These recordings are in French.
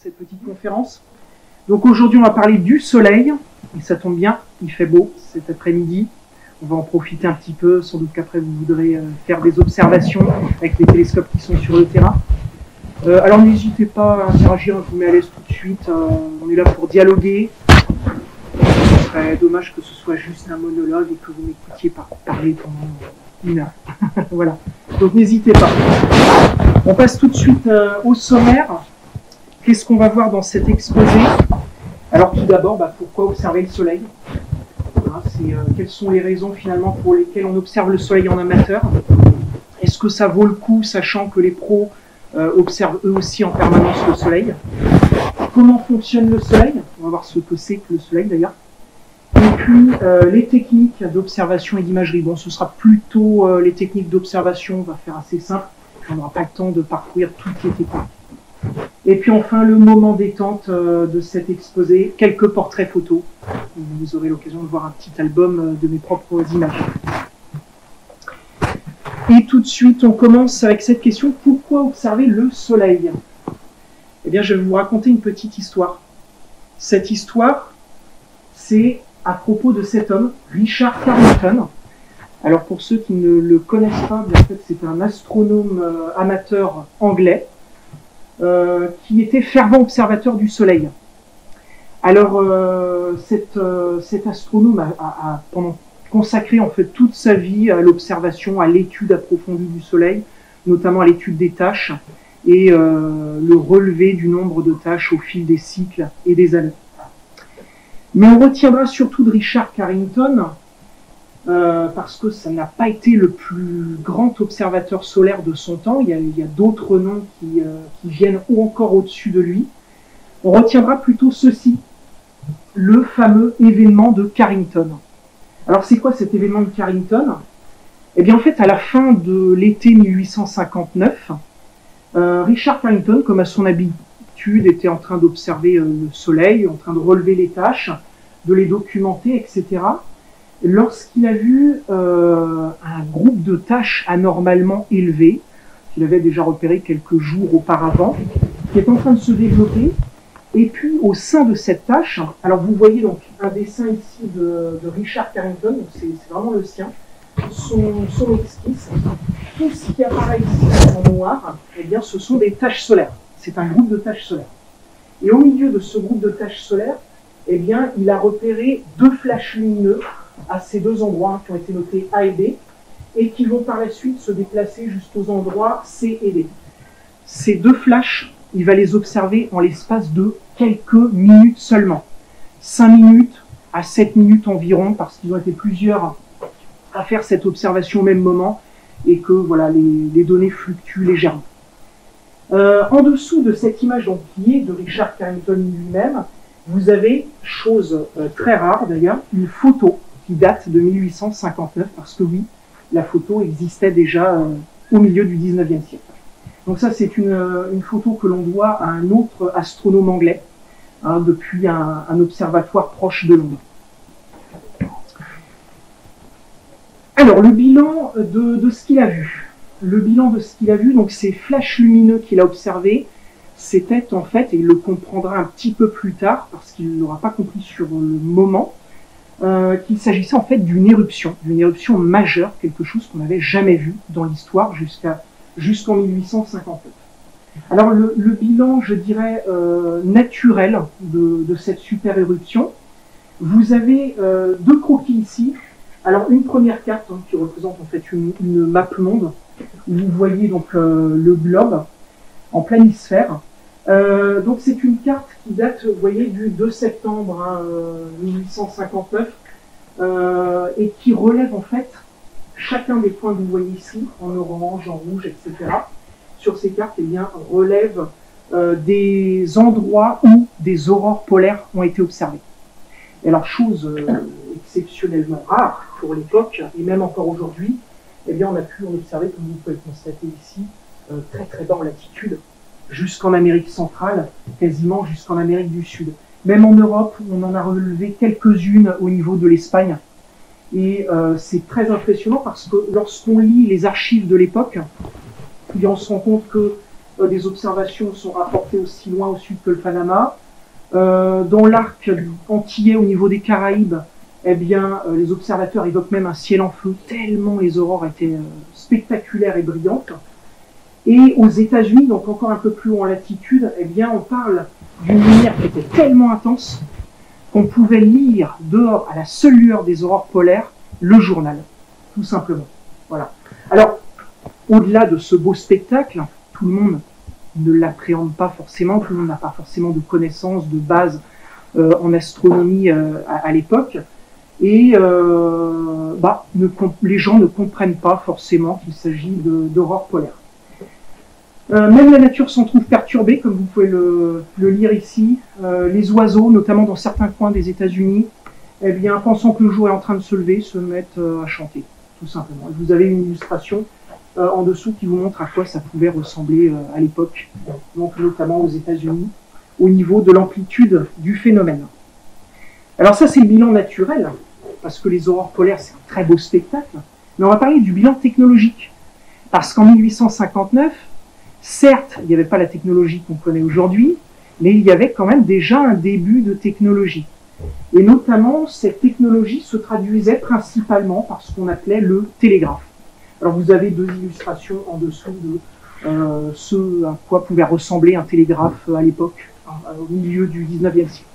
cette petite conférence. Donc aujourd'hui, on va parler du soleil, et ça tombe bien, il fait beau cet après-midi. On va en profiter un petit peu, sans doute qu'après vous voudrez faire des observations avec les télescopes qui sont sur le terrain. Alors n'hésitez pas à interagir, je vous mets à l'aise tout de suite, on est là pour dialoguer. Ce serait dommage que ce soit juste un monologue et que vous m'écoutiez parler pendant une heure. Voilà, donc n'hésitez pas. On passe tout de suite au sommaire. Qu'est-ce qu'on va voir dans cet exposé? Alors tout d'abord, pourquoi observer le soleil? Quelles sont les raisons finalement pour lesquelles on observe le soleil en amateur? Est-ce que ça vaut le coup, sachant que les pros observent eux aussi en permanence le soleil? Comment fonctionne le soleil? On va voir ce que c'est que le soleil d'ailleurs. Et puis les techniques d'observation et d'imagerie. Bon, ce sera plutôt les techniques d'observation, on va faire assez simple. On n'aura pas le temps de parcourir toutes les techniques. Et puis enfin, le moment détente de cet exposé, quelques portraits photos. Vous aurez l'occasion de voir un petit album de mes propres images. Et tout de suite, on commence avec cette question, pourquoi observer le soleil? Eh bien, je vais vous raconter une petite histoire. Cette histoire, c'est à propos de cet homme, Richard Carrington. Alors pour ceux qui ne le connaissent pas, en fait, c'est un astronome amateur anglais qui était fervent observateur du soleil. Alors cet astronome a consacré en fait toute sa vie à l'observation, à l'étude approfondie du soleil, notamment à l'étude des taches et le relevé du nombre de taches au fil des cycles et des années. Mais on retiendra surtout de Richard Carrington parce que ça n'a pas été le plus grand observateur solaire de son temps. Il y a d'autres noms qui viennent ou encore au-dessus de lui. On retiendra plutôt ceci, le fameux événement de Carrington. Alors c'est quoi cet événement de Carrington? Eh bien en fait, à la fin de l'été 1859, Richard Carrington, comme à son habitude, était en train d'observer le soleil, en train de relever les taches, de les documenter, etc. Lorsqu'il a vu un groupe de taches anormalement élevé, qu'il avait déjà repéré quelques jours auparavant, qui est en train de se développer, et puis au sein de cette tache, alors vous voyez donc un dessin ici de Richard Carrington, c'est vraiment le sien, son esquisse, tout ce qui apparaît ici en noir, eh bien ce sont des taches solaires, c'est un groupe de taches solaires. Et au milieu de ce groupe de taches solaires, eh bien il a repéré deux flashs lumineux à ces deux endroits qui ont été notés A et B, et qui vont par la suite se déplacer jusqu'aux endroits C et D. Ces deux flashs, il va les observer en l'espace de quelques minutes seulement. 5 minutes à 7 minutes environ, parce qu'ils ont été plusieurs à faire cette observation au même moment, et que voilà, les données fluctuent légèrement. En dessous de cette image donc, qui est de Richard Carrington lui-même, vous avez, chose très rare d'ailleurs, une photo qui date de 1859, parce que oui, la photo existait déjà au milieu du 19e siècle. Donc ça, c'est une photo que l'on doit à un autre astronome anglais, depuis un observatoire proche de Londres. Alors, le bilan de ce qu'il a vu. Le bilan de ce qu'il a vu, donc ces flashs lumineux qu'il a observés, c'était en fait, et il le comprendra un petit peu plus tard, parce qu'il ne l'aura pas compris sur le moment, qu'il s'agissait en fait d'une éruption majeure, quelque chose qu'on n'avait jamais vu dans l'histoire jusqu'en 1859. Alors le bilan, je dirais, naturel de cette super éruption, vous avez deux croquis ici. Alors une première carte qui représente en fait une map monde, où vous voyez donc le globe en planisphère. Donc c'est une carte qui date, vous voyez, du 2 septembre 1859 et qui relève en fait chacun des points que vous voyez ici, en orange, en rouge, etc. Sur ces cartes, eh bien, relève des endroits où des aurores polaires ont été observées. Et alors, chose exceptionnellement rare pour l'époque, et même encore aujourd'hui, eh bien, on a pu en observer, comme vous pouvez le constater ici, très très bas en latitude, jusqu'en Amérique centrale, quasiment jusqu'en Amérique du Sud. Même en Europe, on en a relevé quelques-unes au niveau de l'Espagne. Et c'est très impressionnant parce que lorsqu'on lit les archives de l'époque, on se rend compte que des observations sont rapportées aussi loin au sud que le Panama. Dans l'arc antillais, au niveau des Caraïbes, eh bien, les observateurs évoquent même un ciel en feu, tellement les aurores étaient spectaculaires et brillantes. Et aux États-Unis, donc encore un peu plus haut en latitude, eh bien, on parle d'une lumière qui était tellement intense qu'on pouvait lire dehors, à la seule lueur des aurores polaires, le journal, tout simplement. Voilà. Alors, au-delà de ce beau spectacle, tout le monde ne l'appréhende pas forcément, tout le monde n'a pas forcément de connaissances, de base en astronomie à l'époque, et les gens ne comprennent pas forcément qu'il s'agit d'aurores polaires. Même la nature s'en trouve perturbée, comme vous pouvez le lire ici. Les oiseaux, notamment dans certains coins des États-Unis, eh bien, pensant que le jour est en train de se lever, se mettent à chanter, tout simplement. Vous avez une illustration en dessous qui vous montre à quoi ça pouvait ressembler à l'époque, donc notamment aux États-Unis, au niveau de l'amplitude du phénomène. Alors ça, c'est le bilan naturel, parce que les aurores polaires, c'est un très beau spectacle, mais on va parler du bilan technologique, parce qu'en 1859, certes, il n'y avait pas la technologie qu'on connaît aujourd'hui, mais il y avait quand même déjà un début de technologie. Et notamment, cette technologie se traduisait principalement par ce qu'on appelait le télégraphe. Alors vous avez deux illustrations en dessous de ce à quoi pouvait ressembler un télégraphe à l'époque, au milieu du 19e siècle.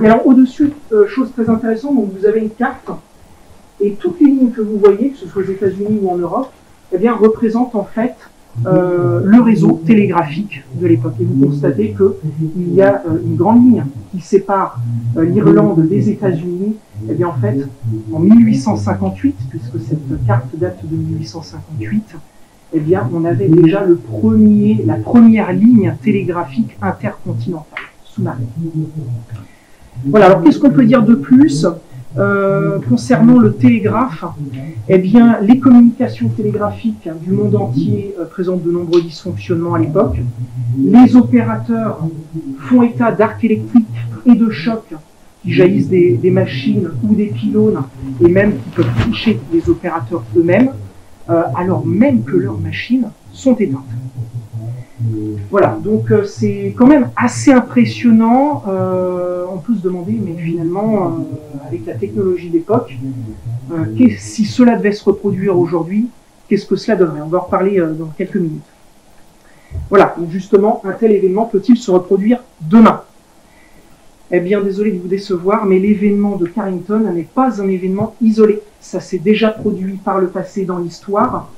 Et alors au-dessus, chose très intéressante, donc vous avez une carte, et toutes les lignes que vous voyez, que ce soit aux États-Unis ou en Europe, eh bien, représentent en fait le réseau télégraphique de l'époque. Et vous constatez qu'il y a une grande ligne qui sépare l'Irlande des États-Unis. Et bien en fait, en 1858, puisque cette carte date de 1858, eh bien on avait déjà la première ligne télégraphique intercontinentale sous-marine. Voilà. Alors qu'est-ce qu'on peut dire de plus concernant le télégraphe? Eh bien, les communications télégraphiques du monde entier présentent de nombreux dysfonctionnements à l'époque. Les opérateurs font état d'arcs électriques et de chocs qui jaillissent des machines ou des pylônes, et même qui peuvent toucher les opérateurs eux-mêmes, alors même que leurs machines sont éteintes. Voilà, donc c'est quand même assez impressionnant. On peut se demander, mais finalement, avec la technologie d'époque, si cela devait se reproduire aujourd'hui, qu'est-ce que cela donnerait? On va en reparler dans quelques minutes. Voilà, donc justement, un tel événement peut-il se reproduire demain? Eh bien, désolé de vous décevoir, mais l'événement de Carrington n'est pas un événement isolé. Ça s'est déjà produit par le passé dans l'histoire.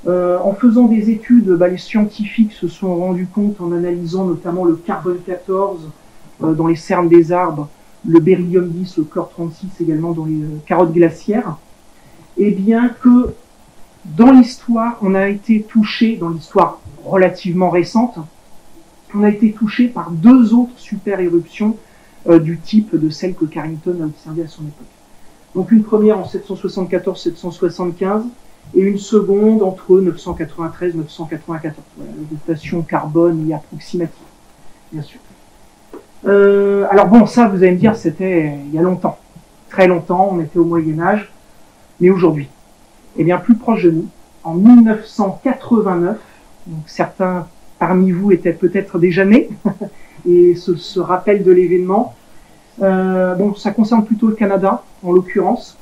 En faisant des études, les scientifiques se sont rendus compte, en analysant notamment le carbone 14 dans les cernes des arbres, le beryllium 10, le chlore 36 également dans les carottes glaciaires, et bien que dans l'histoire, on a été touché, dans l'histoire relativement récente, on a été touché par deux autres super éruptions du type de celle que Carrington a observée à son époque. Donc une première en 774-775, et une seconde entre 993 et 994. Voilà, la datation carbone est approximative, bien sûr. Alors bon, ça, vous allez me dire, c'était il y a longtemps, très longtemps, on était au Moyen-Âge, mais aujourd'hui, eh bien, plus proche de nous, en 1989, donc certains parmi vous étaient peut-être déjà nés, et se rappellent de l'événement. Bon, ça concerne plutôt le Canada, en l'occurrence.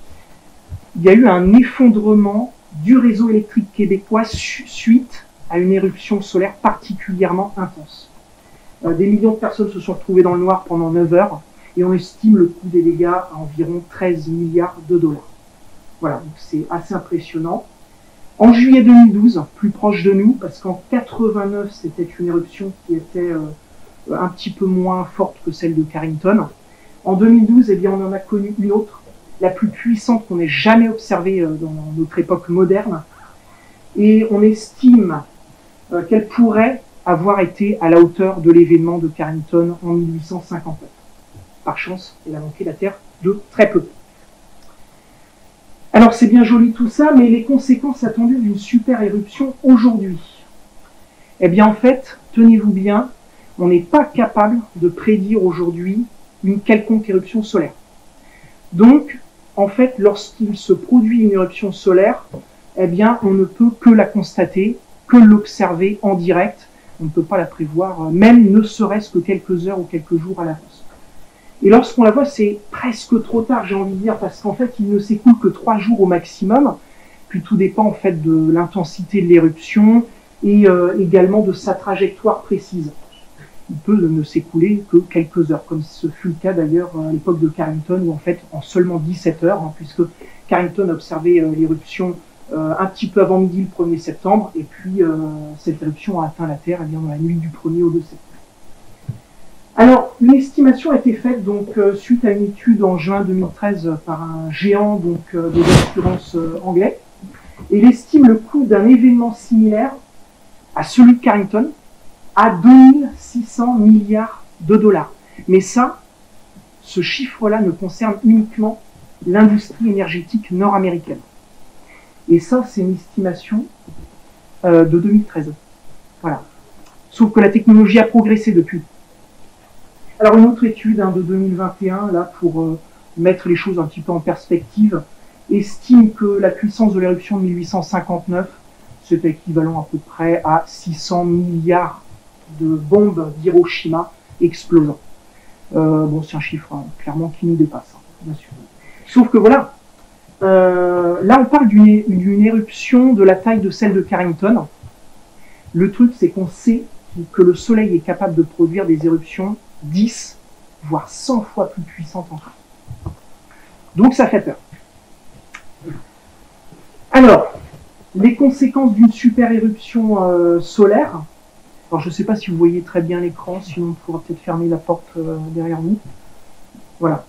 Il y a eu un effondrement du réseau électrique québécois suite à une éruption solaire particulièrement intense. Des millions de personnes se sont retrouvées dans le noir pendant 9 heures, et on estime le coût des dégâts à environ 13 milliards de dollars. Voilà, donc c'est assez impressionnant. En juillet 2012, plus proche de nous, parce qu'en 89, c'était une éruption qui était un petit peu moins forte que celle de Carrington. En 2012, eh bien, on en a connu une autre, la plus puissante qu'on ait jamais observée dans notre époque moderne. Et on estime qu'elle pourrait avoir été à la hauteur de l'événement de Carrington en 1859. Par chance, elle a manqué la Terre de très peu. Alors c'est bien joli tout ça, mais les conséquences attendues d'une super éruption aujourd'hui. Eh bien en fait, tenez-vous bien, on n'est pas capable de prédire aujourd'hui une quelconque éruption solaire. Donc, en fait, lorsqu'il se produit une éruption solaire, eh bien, on ne peut que la constater que l'observer en direct. On ne peut pas la prévoir, même ne serait-ce que quelques heures ou quelques jours à l'avance. Et lorsqu'on la voit, c'est presque trop tard, j'ai envie de dire, parce qu'en fait, il ne s'écoule que 3 jours au maximum. Puis tout dépend en fait de l'intensité de l'éruption et également de sa trajectoire précise. Il peut ne s'écouler que quelques heures, comme ce fut le cas d'ailleurs à l'époque de Carrington, où en fait, en seulement 17 heures, puisque Carrington a observé l'éruption un petit peu avant midi le 1er septembre, et puis cette éruption a atteint la Terre dans la nuit du 1er au 2 septembre. Alors, une estimation a été faite donc suite à une étude en juin 2013 par un géant de l'assurance anglais. Et il estime le coût d'un événement similaire à celui de Carrington à 2600 milliards de dollars. Mais ça, ce chiffre-là ne concerne uniquement l'industrie énergétique nord-américaine. Et ça, c'est une estimation de 2013. Voilà. Sauf que la technologie a progressé depuis. Alors une autre étude de 2021, là, pour mettre les choses un petit peu en perspective, estime que la puissance de l'éruption de 1859, c'est équivalent à peu près à 600 milliards de bombes d'Hiroshima explosant. Bon, c'est un chiffre clairement qui nous dépasse, bien sûr. Sauf que voilà, là on parle d'une éruption de la taille de celle de Carrington. Le truc, c'est qu'on sait que le Soleil est capable de produire des éruptions 10, voire 100 fois plus puissantes encore. Donc ça fait peur. Alors, les conséquences d'une super éruption solaire. Alors je ne sais pas si vous voyez très bien l'écran, sinon on pourra peut-être fermer la porte derrière nous. Voilà.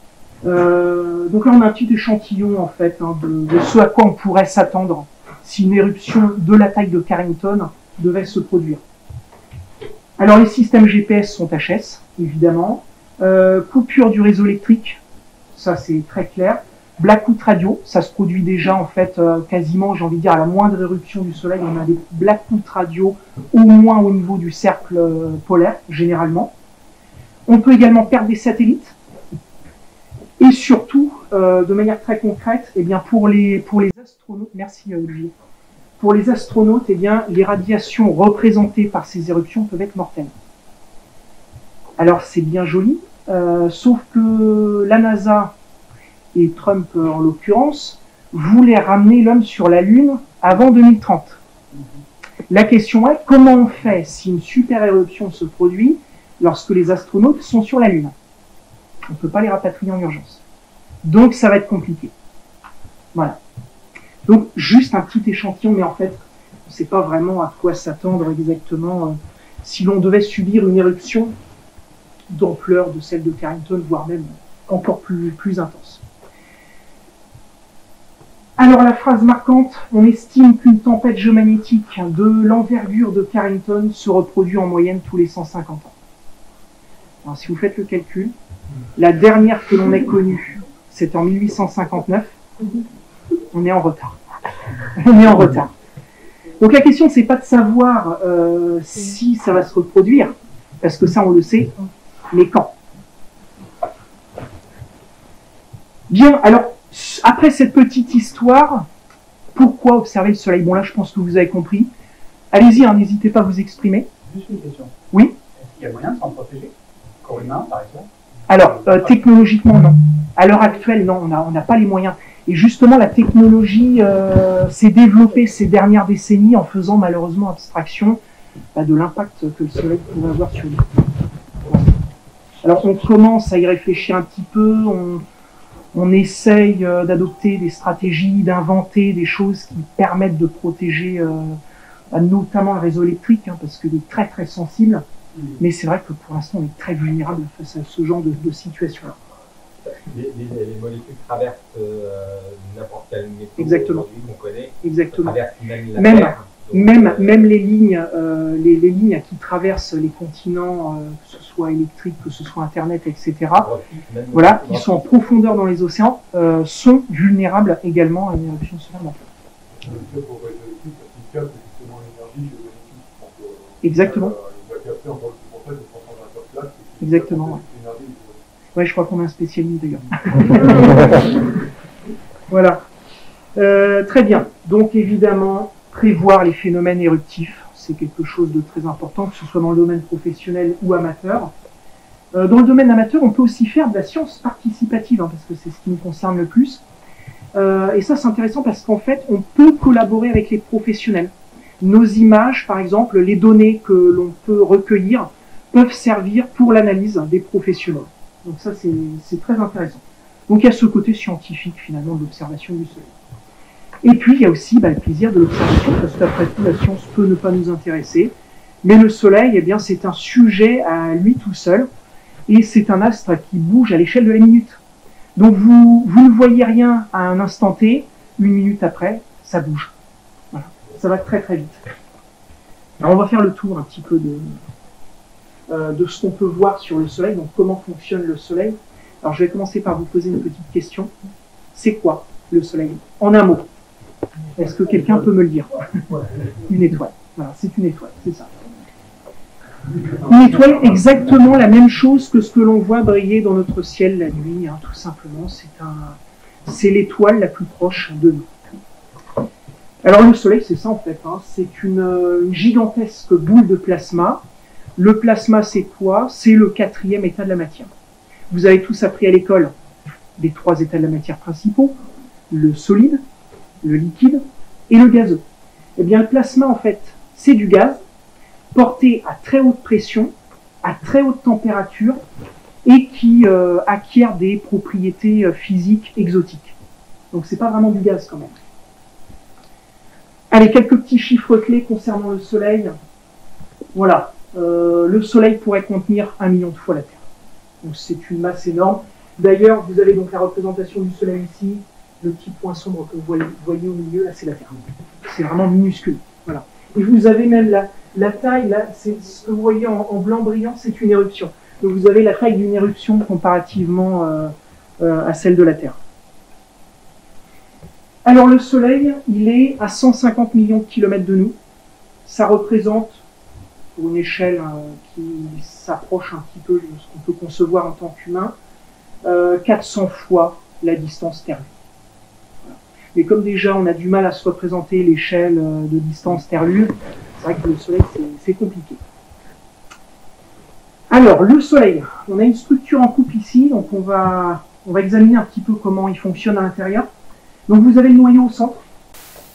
Donc là on a un petit échantillon en fait de ce à quoi on pourrait s'attendre si une éruption de la taille de Carrington devait se produire. Alors les systèmes GPS sont HS, évidemment. Coupure du réseau électrique, ça c'est très clair. Blackout radio, ça se produit déjà en fait quasiment, j'ai envie de dire, à la moindre éruption du Soleil, on a des blackout radio au moins au niveau du cercle polaire, généralement. On peut également perdre des satellites. Et surtout, de manière très concrète, eh bien pour les astronautes, merci Olivier, pour les astronautes, eh bien, les radiations représentées par ces éruptions peuvent être mortelles. Alors c'est bien joli, sauf que la NASA et Trump en l'occurrence voulaient ramener l'homme sur la Lune avant 2030. La question est, comment on fait si une super éruption se produit lorsque les astronautes sont sur la Lune? On ne peut pas les rapatrier en urgence. Donc ça va être compliqué. Voilà. Donc juste un petit échantillon, mais en fait, on ne sait pas vraiment à quoi s'attendre exactement si l'on devait subir une éruption d'ampleur de celle de Carrington, voire même encore plus intense. Alors la phrase marquante, on estime qu'une tempête géomagnétique de l'envergure de Carrington se reproduit en moyenne tous les 150 ans. Alors si vous faites le calcul, la dernière que l'on ait connue, c'était en 1859, on est en retard. On est en retard. Donc la question, c'est pas de savoir si ça va se reproduire, parce que ça on le sait, mais quand. Bien, alors, après cette petite histoire, pourquoi observer le Soleil? Bon là, je pense que vous avez compris. Allez-y, n'hésitez pas à vous exprimer. Juste une question. Oui. Est-ce qu'il y a moyen de s'en protéger? Corps humain, par exemple? Alors, technologiquement, non. À l'heure actuelle, non, on n'a pas les moyens. Et justement, la technologie s'est développée ces dernières décennies en faisant malheureusement abstraction de l'impact que le Soleil pourrait avoir sur nous. Alors, on commence à y réfléchir un petit peu, on essaye d'adopter des stratégies, d'inventer des choses qui permettent de protéger notamment le réseau électrique, parce qu'il est très très sensible. Mais c'est vrai que pour l'instant, on est très vulnérable face à ce genre de situation-là. Les molécules traversent n'importe quelle météo. Exactement. Qu'on connaît. Exactement. Traversent même la Terre. Même les lignes qui traversent les continents, que ce soit électrique, que ce soit Internet, etc., voilà, qui sont en profondeur dans les océans, sont vulnérables également à une éruption solaire. Exactement. Exactement. Ouais, je crois qu'on a un spécialiste d'ailleurs. Voilà. Très bien. Donc évidemment, prévoir les phénomènes éruptifs, c'est quelque chose de très important, que ce soit dans le domaine professionnel ou amateur. Dans le domaine amateur, on peut aussi faire de la science participative, hein, parce que c'est ce qui nous concerne le plus. Et ça, c'est intéressant parce qu'en fait, on peut collaborer avec les professionnels. Nos images, par exemple, les données que l'on peut recueillir, peuvent servir pour l'analyse des professionnels. Donc ça, c'est très intéressant. Donc il y a ce côté scientifique, finalement, de l'observation du Soleil. Et puis, il y a aussi le plaisir de l'observation, parce qu'après tout, la science peut ne pas nous intéresser. Mais le Soleil, eh bien, c'est un sujet à lui tout seul, et c'est un astre qui bouge à l'échelle de la minute. Donc vous ne voyez rien à un instant T, une minute après, ça bouge. Voilà. Ça va très très vite. Alors on va faire le tour un petit peu de ce qu'on peut voir sur le Soleil, donc comment fonctionne le Soleil. Alors je vais commencer par vous poser une petite question. C'est quoi le Soleil? En un mot. Est-ce que quelqu'un peut me le dire? Une étoile. Voilà, c'est une étoile, c'est ça. Une étoile, exactement la même chose que ce que l'on voit briller dans notre ciel la nuit, hein, tout simplement. C'est l'étoile la plus proche de nous. Alors le Soleil, c'est ça en fait. Hein, c'est une gigantesque boule de plasma. Le plasma, c'est quoi? C'est le 4e état de la matière. Vous avez tous appris à l'école les 3 états de la matière principaux, le solide, le liquide et le gazeux. Eh bien, le plasma, en fait, c'est du gaz porté à très haute pression, à très haute température et qui acquiert des propriétés physiques exotiques. Donc, c'est pas vraiment du gaz quand même. Allez, quelques petits chiffres clés concernant le Soleil. Voilà. Le Soleil pourrait contenir 1 million de fois la Terre. Donc c'est une masse énorme. D'ailleurs, vous avez donc la représentation du Soleil ici. Le petit point sombre que vous voyez au milieu, là, c'est la Terre. C'est vraiment minuscule. Voilà. Et vous avez même la taille, là, c'est ce que vous voyez en blanc brillant, c'est une éruption. Donc vous avez la taille d'une éruption comparativement à celle de la Terre. Alors le Soleil, il est à 150 millions de kilomètres de nous. Ça représente, pour une échelle qui s'approche un petit peu de ce qu'on peut concevoir en tant qu'humain, 400 fois la distance Terre-Lune. Voilà. Mais comme déjà on a du mal à se représenter l'échelle de distance Terre-Lune, c'est vrai que le Soleil c'est compliqué. Alors le Soleil, on a une structure en coupe ici, donc on va examiner un petit peu comment il fonctionne à l'intérieur. Donc vous avez le noyau au centre.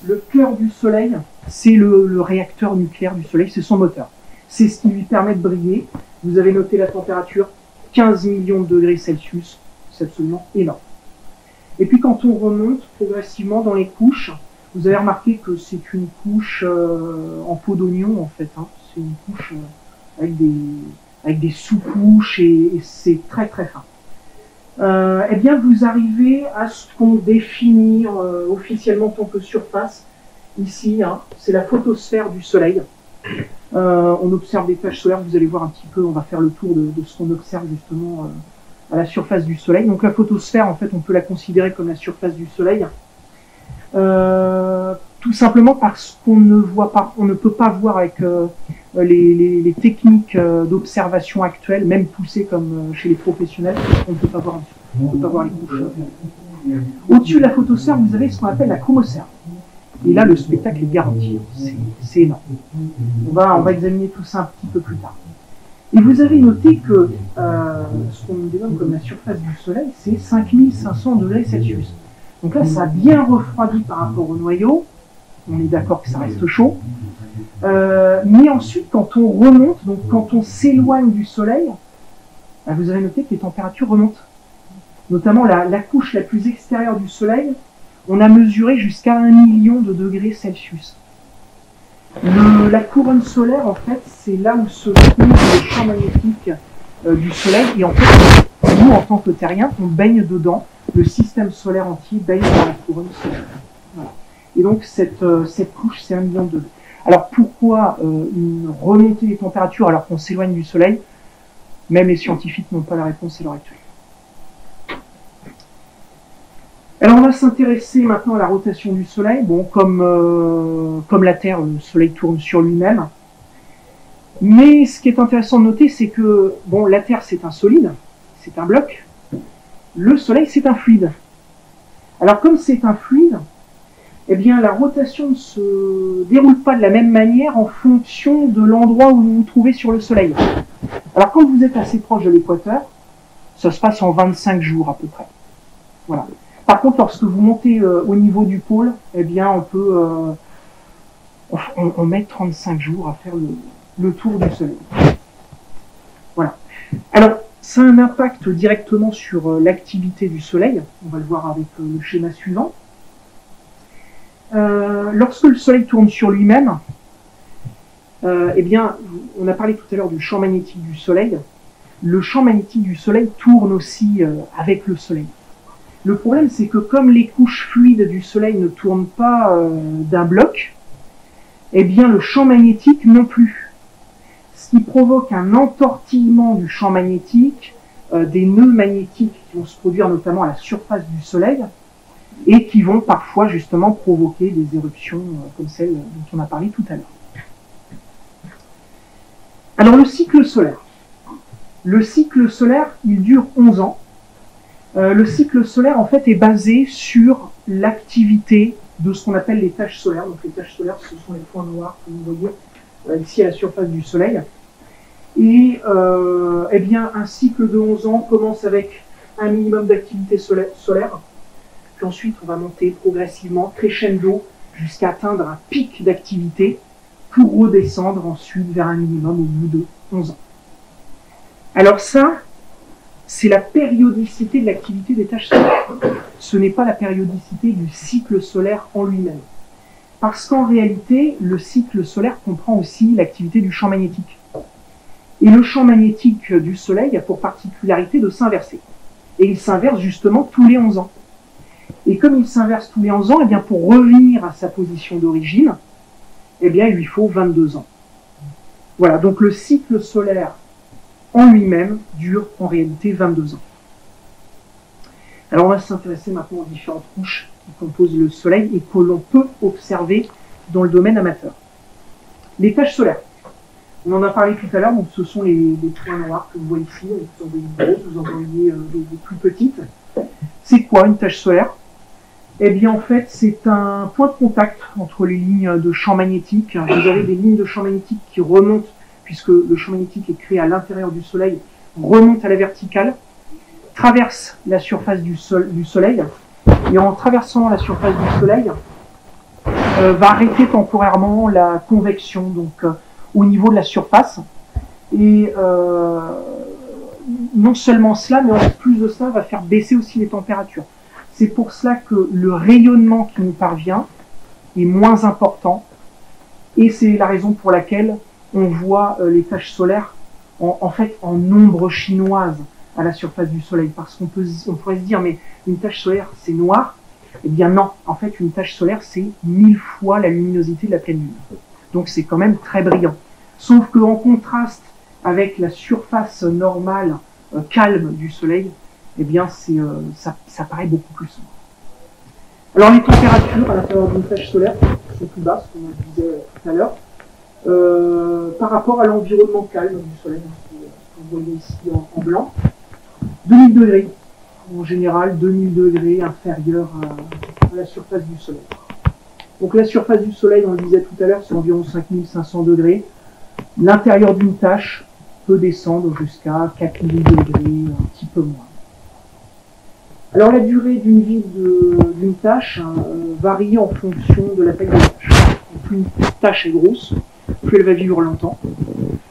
Le cœur du Soleil, c'est le réacteur nucléaire du Soleil, c'est son moteur. C'est ce qui lui permet de briller. Vous avez noté la température, 15 millions de degrés Celsius, c'est absolument énorme. Et puis quand on remonte progressivement dans les couches, vous avez remarqué que c'est une couche en peau d'oignon en fait. Hein. C'est une couche avec des sous-couches et c'est très très fin. Eh bien vous arrivez à ce qu'on définit officiellement en tant que surface. Ici, hein, c'est la photosphère du Soleil. On observe des taches solaires, vous allez voir un petit peu, on va faire le tour de ce qu'on observe justement à la surface du Soleil. Donc la photosphère, en fait, on peut la considérer comme la surface du Soleil, tout simplement parce qu'on ne voit pas, on ne peut pas voir avec les techniques d'observation actuelles, même poussées comme chez les professionnels, on ne peut pas voir, on peut pas voir les couches. Au-dessus de la photosphère, vous avez ce qu'on appelle la chromosphère. Et là, le spectacle est garanti. C'est énorme. On va examiner tout ça un petit peu plus tard. Et vous avez noté que ce qu'on dénomme comme la surface du Soleil, c'est 5500 degrés Celsius. Donc là, ça a bien refroidi par rapport au noyau. On est d'accord que ça reste chaud. Mais ensuite, quand on remonte, donc quand on s'éloigne du Soleil, vous avez noté que les températures remontent. Notamment la couche la plus extérieure du Soleil, on a mesuré jusqu'à 1 million de degrés Celsius. La couronne solaire, en fait, c'est là où se trouve le champ magnétique du Soleil. Et en fait, nous, en tant que terriens, on baigne dedans. Le système solaire entier baigne dans la couronne solaire. Voilà. Et donc, cette couche, c'est 1 million de degrés. Alors, pourquoi une remontée des températures alors qu'on s'éloigne du Soleil? Même les scientifiques n'ont pas la réponse à l'heure actuelle. Alors on va s'intéresser maintenant à la rotation du Soleil. Bon, comme la Terre, le Soleil tourne sur lui-même. Mais ce qui est intéressant de noter, c'est que bon, la Terre c'est un solide, c'est un bloc. Le Soleil c'est un fluide. Alors comme c'est un fluide, eh bien la rotation ne se déroule pas de la même manière en fonction de l'endroit où vous vous trouvez sur le Soleil. Alors quand vous êtes assez proche de l'équateur, ça se passe en 25 jours à peu près. Voilà. Par contre, lorsque vous montez au niveau du pôle, eh bien on peut on met 35 jours à faire le tour du Soleil. Voilà. Alors, ça a un impact directement sur l'activité du Soleil. On va le voir avec le schéma suivant. Lorsque le Soleil tourne sur lui-même, eh bien, on a parlé tout à l'heure du champ magnétique du Soleil. Le champ magnétique du Soleil tourne aussi avec le Soleil. Le problème, c'est que comme les couches fluides du Soleil ne tournent pas d'un bloc, eh bien, le champ magnétique non plus. Ce qui provoque un entortillement du champ magnétique, des nœuds magnétiques qui vont se produire notamment à la surface du Soleil et qui vont parfois justement provoquer des éruptions comme celle dont on a parlé tout à l'heure. Alors le cycle solaire. Le cycle solaire, il dure 11 ans. Le cycle solaire en fait est basé sur l'activité de ce qu'on appelle les taches solaires. Donc les taches solaires, ce sont les points noirs que vous voyez ici à la surface du Soleil. Et eh bien, un cycle de 11 ans commence avec un minimum d'activité solaire. Puis ensuite, on va monter progressivement, crescendo, jusqu'à atteindre un pic d'activité pour redescendre ensuite vers un minimum au bout de 11 ans. Alors ça, c'est la périodicité de l'activité des taches solaires. Ce n'est pas la périodicité du cycle solaire en lui-même. Parce qu'en réalité, le cycle solaire comprend aussi l'activité du champ magnétique. Et le champ magnétique du Soleil a pour particularité de s'inverser. Et il s'inverse justement tous les 11 ans. Et comme il s'inverse tous les 11 ans, eh bien pour revenir à sa position d'origine, eh bien il lui faut 22 ans. Voilà, donc le cycle solaire en lui-même dure en réalité 22 ans. Alors on va s'intéresser maintenant aux différentes couches qui composent le Soleil et que l'on peut observer dans le domaine amateur. Les taches solaires. On en a parlé tout à l'heure, donc ce sont les points noirs que vous voyez ici. Vous en voyez une grosse, vous en voyez des plus petites. C'est quoi une tache solaire? Eh bien en fait c'est un point de contact entre les lignes de champ magnétique. Vous avez des lignes de champ magnétique qui remontent, puisque le champ magnétique est créé à l'intérieur du Soleil, remonte à la verticale, traverse la surface du Soleil, et en traversant la surface du Soleil, va arrêter temporairement la convection, donc au niveau de la surface. Et non seulement cela, mais en plus de ça, va faire baisser aussi les températures. C'est pour cela que le rayonnement qui nous parvient est moins important, et c'est la raison pour laquelle on voit les taches solaires en fait en ombre chinoise à la surface du Soleil, parce qu'on pourrait se dire mais une tache solaire c'est noir. Eh bien non, en fait une tache solaire c'est 1000 fois la luminosité de la pleine lune, donc c'est quand même très brillant, sauf qu'en contraste avec la surface normale calme du Soleil, eh bien ça paraît beaucoup plus sombre. Alors les températures à l'intérieur d'une tache solaire sont plus basses, comme on le disait tout à l'heure, par rapport à l'environnement calme du Soleil, que vous voyez ici en blanc. 2000 degrés, en général 2000 degrés inférieur à la surface du Soleil. Donc la surface du Soleil, on le disait tout à l'heure, c'est environ 5500 degrés. L'intérieur d'une tache peut descendre jusqu'à 4000 degrés, un petit peu moins. Alors la durée d'une vie d'une tâche varie en fonction de la taille de la tâche. Donc, plus une tâche est grosse, plus elle va vivre longtemps.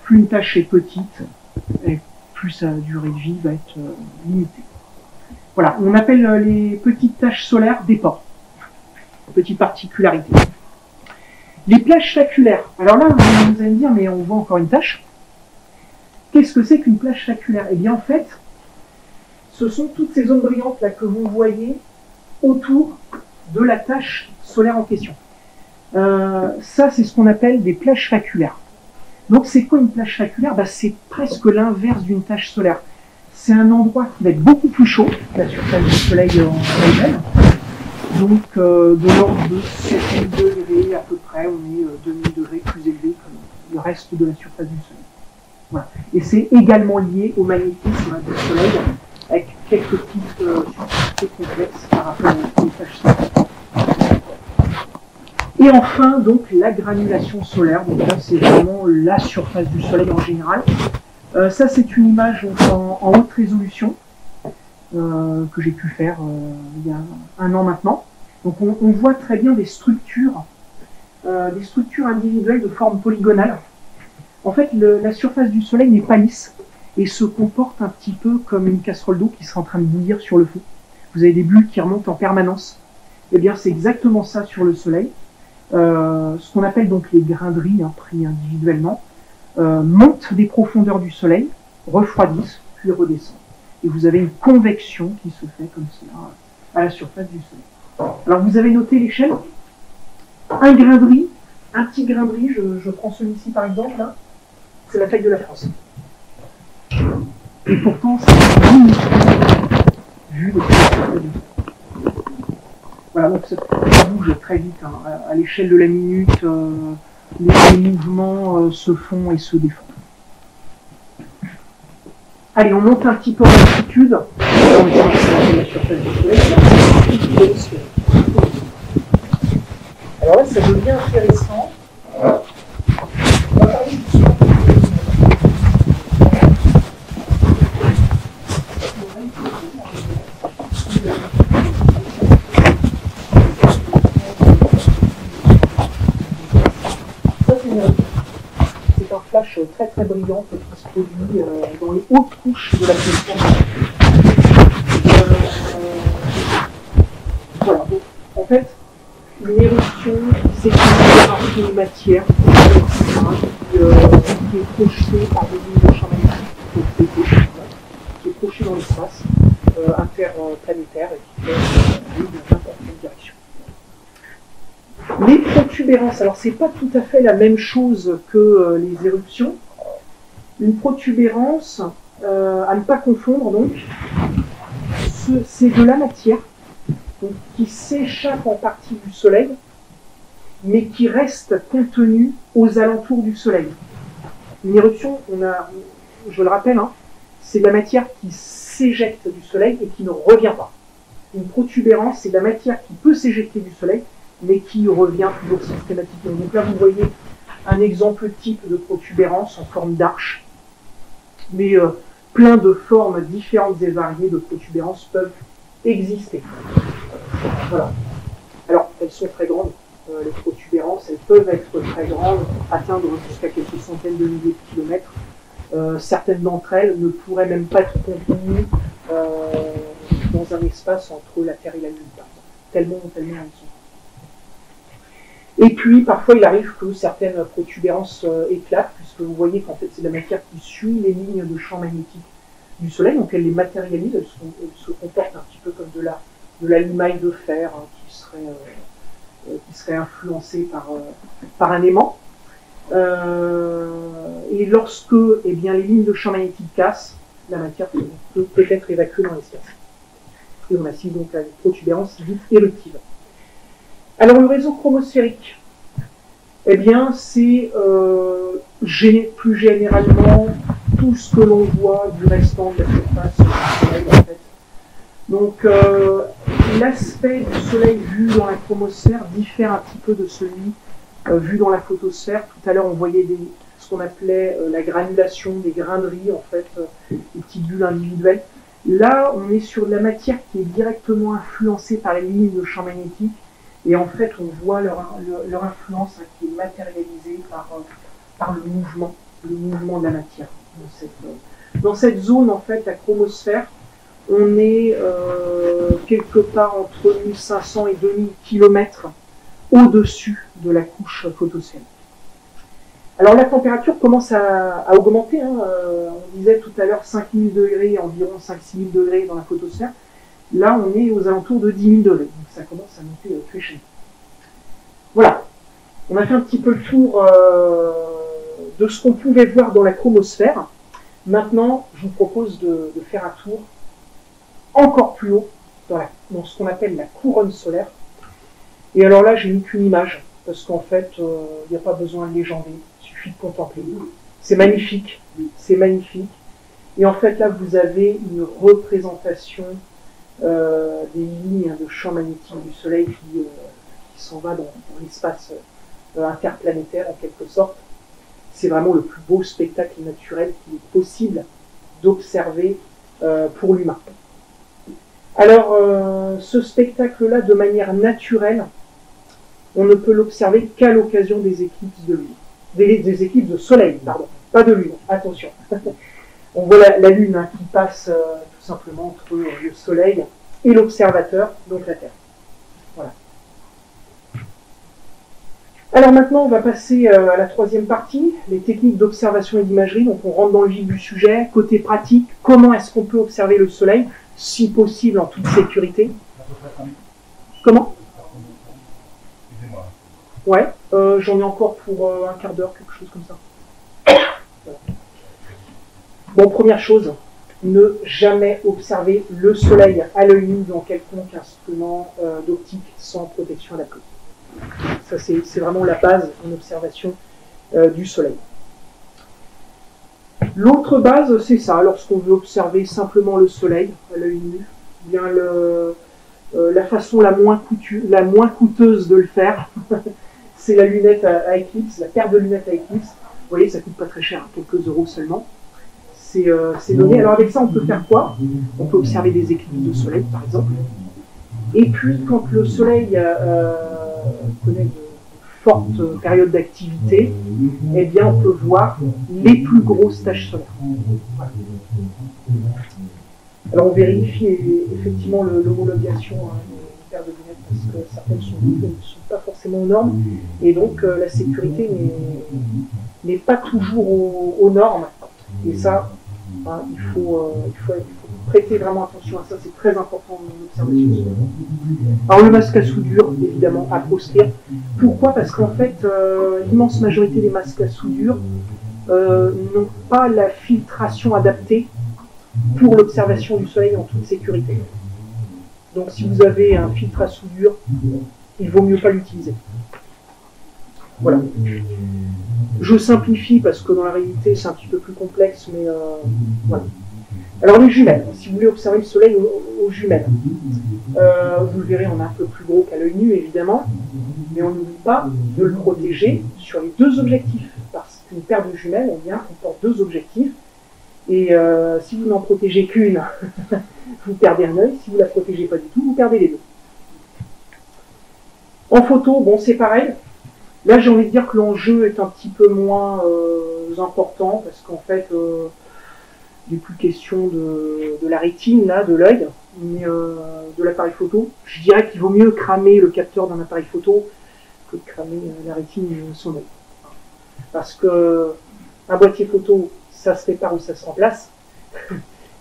Plus une tâche est petite, et plus sa durée de vie va être limitée. Voilà, on appelle les petites taches solaires des pores. Petite particularité. Les plages flaculaires. Alors là, vous allez me dire, mais on voit encore une tache. Qu'est-ce que c'est qu'une plage flaculaire? Eh bien en fait, ce sont toutes ces zones brillantes là que vous voyez autour de la tache solaire en question. Ça, c'est ce qu'on appelle des plages flaculaires. Donc c'est quoi une plage flaculaire? C'est presque l'inverse d'une tache solaire. C'est un endroit qui va être beaucoup plus chaud que la surface du Soleil en elle-même. Donc de l'ordre de 7000 degrés à peu près, on est 2000 degrés plus élevé que le reste de la surface du Soleil. Voilà. Et c'est également lié au magnétisme du Soleil, avec quelques petites subtilités complexes par rapport aux taches solaires. Et enfin, donc, la granulation solaire. Donc là, c'est vraiment la surface du Soleil en général. Ça, c'est une image donc, en haute résolution que j'ai pu faire il y a 1 an maintenant. Donc on voit très bien des structures individuelles de forme polygonale. En fait, la surface du Soleil n'est pas lisse et se comporte un petit peu comme une casserole d'eau qui serait en train de bouillir sur le feu. Vous avez des bulles qui remontent en permanence. Eh bien, c'est exactement ça sur le Soleil. Ce qu'on appelle donc les grains de riz, pris individuellement, montent des profondeurs du Soleil, refroidissent, puis redescendent. Et vous avez une convection qui se fait comme cela à la surface du Soleil. Alors, vous avez noté l'échelle. Un grain de riz, un petit grain de riz, je prends celui-ci par exemple, là, c'est la taille de la France. Et pourtant, c'est minuscule vu depuis la surface du Soleil. Voilà, donc ça bouge très vite. À l'échelle de la minute, les mouvements se font et se défont. Allez, on monte un petit peu en altitude. On est sur la surface du Soleil. Alors là, ça devient intéressant. On va parler du Soleil. C'est un flash très très brillant qui se produit dans les hautes couches de l'atmosphère. Voilà, donc en fait, une éruption, c'est une libération de matière qui est projetée par des lignes de champ magnétique, qui est projetée dans l'espace interplanétaire et qui fait dans n'importe quelle direction. Les protubérances, alors c'est pas tout à fait la même chose que les éruptions. Une protubérance, à ne pas confondre donc, c'est de la matière donc, qui s'échappe en partie du Soleil, mais qui reste contenue aux alentours du Soleil. Une éruption, je le rappelle, c'est de la matière qui s'éjecte du Soleil et qui ne revient pas. Une protubérance, c'est de la matière qui peut s'éjecter du Soleil, mais qui revient toujours systématiquement. Donc là, vous voyez un exemple type de protubérance en forme d'arche, mais plein de formes différentes et variées de protubérances peuvent exister. Voilà. Alors, elles sont très grandes, les protubérances, elles peuvent être très grandes, atteindre jusqu'à quelques centaines de milliers de kilomètres. Certaines d'entre elles ne pourraient même pas être contenues dans un espace entre la Terre et la Lune, par exemple. Tellement elles sont. Et puis, parfois, il arrive que certaines protubérances éclatent, puisque vous voyez qu'en fait, c'est de la matière qui suit les lignes de champ magnétique du Soleil, donc elle les matérialise, elles se comportent un petit peu comme de la limaille de fer qui serait influencée par un aimant. Et lorsque les lignes de champ magnétique cassent, la matière peut être évacuée dans l'espace. Et on assiste donc à une protubérance dite éruptive. Alors le réseau chromosphérique, c'est plus généralement tout ce que l'on voit du restant de la surface du Soleil en fait. Donc l'aspect du Soleil vu dans la chromosphère diffère un petit peu de celui vu dans la photosphère. Tout à l'heure on voyait ce qu'on appelait la granulation, des grains de riz en fait, des petites bulles individuelles. Là on est sur de la matière qui est directement influencée par les lignes de champ magnétique. Et en fait, on voit leur influence qui est matérialisée par le mouvement de la matière. Dans cette zone, en fait, la chromosphère, on est quelque part entre 1500 et 2000 km au-dessus de la couche photosphérique. Alors la température commence à augmenter. On disait tout à l'heure 5000 degrés, environ 5-6 000 degrés dans la photosphère. Là, on est aux alentours de 10 000 degrés, donc ça commence à monter très cher. Voilà, on a fait un petit peu le tour de ce qu'on pouvait voir dans la chromosphère. Maintenant, je vous propose de faire un tour encore plus haut dans ce qu'on appelle la couronne solaire. Et alors là, j'ai mis qu'une image, parce qu'en fait, il n'y a pas besoin de légender, il suffit de contempler. C'est magnifique, c'est magnifique. Et en fait, là, vous avez une représentation des lignes de champ magnétique du Soleil qui qui s'en va dans l'espace interplanétaire en quelque sorte. C'est vraiment le plus beau spectacle naturel qu'il est possible d'observer pour l'humain. Alors, ce spectacle-là, de manière naturelle, on ne peut l'observer qu'à l'occasion des éclipses de lune. Des éclipses de soleil, pardon, pas de lune, attention. On voit la lune hein, qui passe tout simplement entre le soleil et l'observateur, donc la Terre. Voilà. Alors maintenant, on va passer à la troisième partie, les techniques d'observation et d'imagerie. Donc on rentre dans le vif du sujet. Côté pratique, comment est-ce qu'on peut observer le soleil, si possible en toute sécurité? Comment? Ouais, j'en ai encore pour un quart d'heure, quelque chose comme ça. Voilà. Bon, première chose, ne jamais observer le soleil à l'œil nu dans quelconque instrument d'optique sans protection adaptée. Ça, c'est vraiment la base en observation du soleil. L'autre base, c'est ça, lorsqu'on veut observer simplement le soleil à l'œil nu, eh bien la façon la moins coûteuse de le faire, c'est la lunette à éclipse, la paire de lunettes à éclipse. Vous voyez, ça coûte pas très cher, quelques euros seulement. C'est donné. Alors avec ça, on peut faire quoi? On peut observer des éclipses de soleil, par exemple. Et puis, quand le soleil connaît de fortes périodes d'activité, eh bien, on peut voir les plus grosses taches solaires. Voilà. Alors, on vérifie effectivement l'homologation des paires de lunettes parce que certaines ne sont pas forcément aux normes. Et donc, la sécurité n'est pas toujours aux normes. Et ça, hein, il faut prêter vraiment attention à ça, c'est très important dans l'observation. Alors le masque à soudure, évidemment, à proscrire. Pourquoi? Parce qu'en fait, l'immense majorité des masques à soudure n'ont pas la filtration adaptée pour l'observation du soleil en toute sécurité. Donc si vous avez un filtre à soudure, il vaut mieux pas l'utiliser. Voilà. Je simplifie parce que dans la réalité c'est un petit peu plus complexe, mais voilà. Alors les jumelles, si vous voulez observer le soleil aux jumelles, vous le verrez, on est un peu plus gros qu'à l'œil nu évidemment, mais on n'oublie pas de le protéger sur les deux objectifs, parce qu'une paire de jumelles, eh bien, comporte deux objectifs, et si vous n'en protégez qu'une, vous perdez un œil, si vous ne la protégez pas du tout, vous perdez les deux. En photo, bon c'est pareil. Là, j'ai envie de dire que l'enjeu est un petit peu moins important, parce qu'en fait, il n'est plus question de la rétine, là, de l'œil, mais de l'appareil photo. Je dirais qu'il vaut mieux cramer le capteur d'un appareil photo que de cramer la rétine de son œil. Parce que un boîtier photo, ça se répare ou ça se remplace.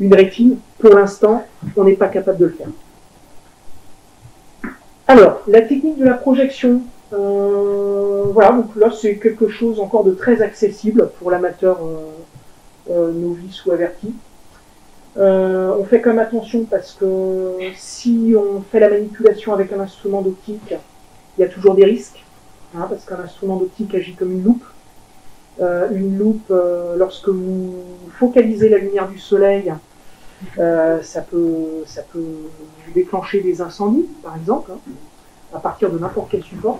Une rétine, pour l'instant, on n'est pas capable de le faire. Alors, la technique de la projection. Voilà, donc là c'est quelque chose encore de très accessible pour l'amateur novice ou averti. On fait quand même attention parce que si on fait la manipulation avec un instrument d'optique, il y a toujours des risques, hein, parce qu'un instrument d'optique agit comme une loupe. Lorsque vous focalisez la lumière du soleil, ça peut déclencher des incendies, par exemple, hein, à partir de n'importe quel support.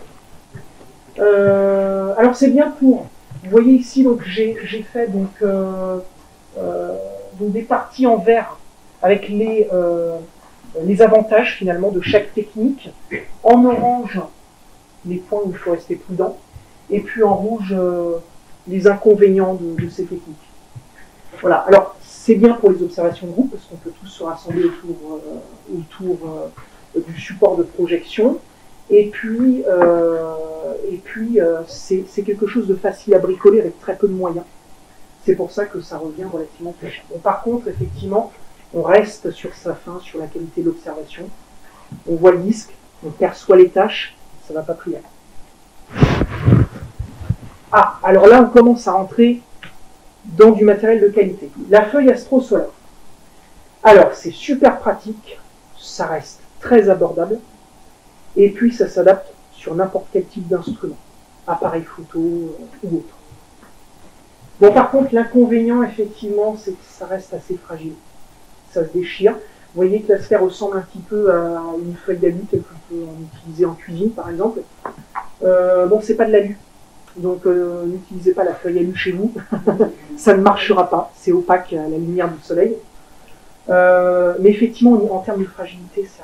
Alors c'est bien pour, vous voyez ici, donc j'ai fait donc des parties en vert avec les avantages finalement de chaque technique, en orange les points où il faut rester prudent, et puis en rouge les inconvénients de ces techniques. Voilà, alors c'est bien pour les observations de groupe parce qu'on peut tous se rassembler autour du support de projection. Et puis c'est quelque chose de facile à bricoler avec très peu de moyens. C'est pour ça que ça revient relativement peu cher. Bon, par contre, effectivement, on reste sur sa fin, sur la qualité de l'observation. On voit le disque, on perçoit les tâches, ça va pas plus loin. Ah, alors là, on commence à rentrer dans du matériel de qualité. La feuille astro-solaire. Alors, c'est super pratique, ça reste très abordable. Et puis ça s'adapte sur n'importe quel type d'instrument, appareil photo ou autre. Bon, par contre, l'inconvénient, effectivement, c'est que ça reste assez fragile. Ça se déchire. Vous voyez que la sphère ressemble un petit peu à une feuille d'alu telle qu'on peut en utiliser en cuisine, par exemple. Bon, c'est pas de l'alu, donc n'utilisez pas la feuille alu chez vous, ça ne marchera pas, c'est opaque à la lumière du soleil. Mais effectivement, en termes de fragilité, ça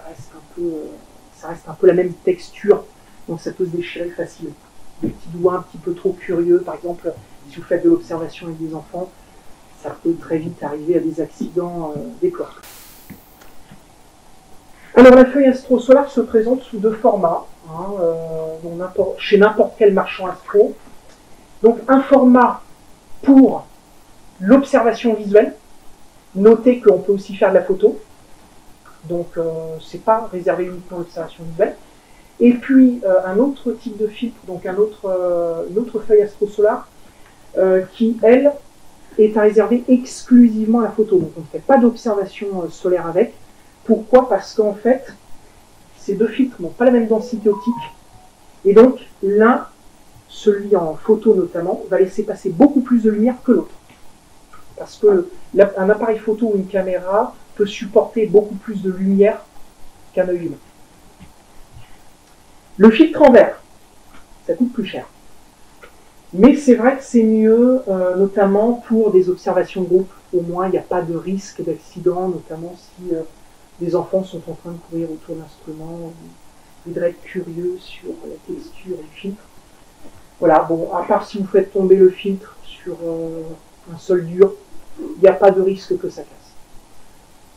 reste un peu la même texture, donc ça peut se déchirer facilement. Des petits doigts un petit peu trop curieux, par exemple, si vous faites de l'observation avec des enfants, ça peut très vite arriver à des accidents déplorables. Alors la feuille astro-solaire se présente sous deux formats, chez n'importe quel marchand astro. Donc un format pour l'observation visuelle. Notez qu'on peut aussi faire de la photo, donc c'est pas réservé uniquement à l'observation visuelle. Et puis un autre type de filtre, donc une autre feuille astro-solaire qui, elle, est à réserver exclusivement à la photo. Donc on ne fait pas d'observation solaire avec. Pourquoi? Parce qu'en fait, ces deux filtres n'ont pas la même densité optique. Et donc, l'un, celui en photo notamment, va laisser passer beaucoup plus de lumière que l'autre. Parce que un appareil photo ou une caméra peut supporter beaucoup plus de lumière qu'un œil humain. Le filtre en verre, ça coûte plus cher. Mais c'est vrai que c'est mieux, notamment pour des observations de groupe. Au moins, il n'y a pas de risque d'accident, notamment si des enfants sont en train de courir autour de l'instrument, ils voudraient être curieux sur la texture du filtre. Voilà, bon, à part si vous faites tomber le filtre sur un sol dur, il n'y a pas de risque que ça casse.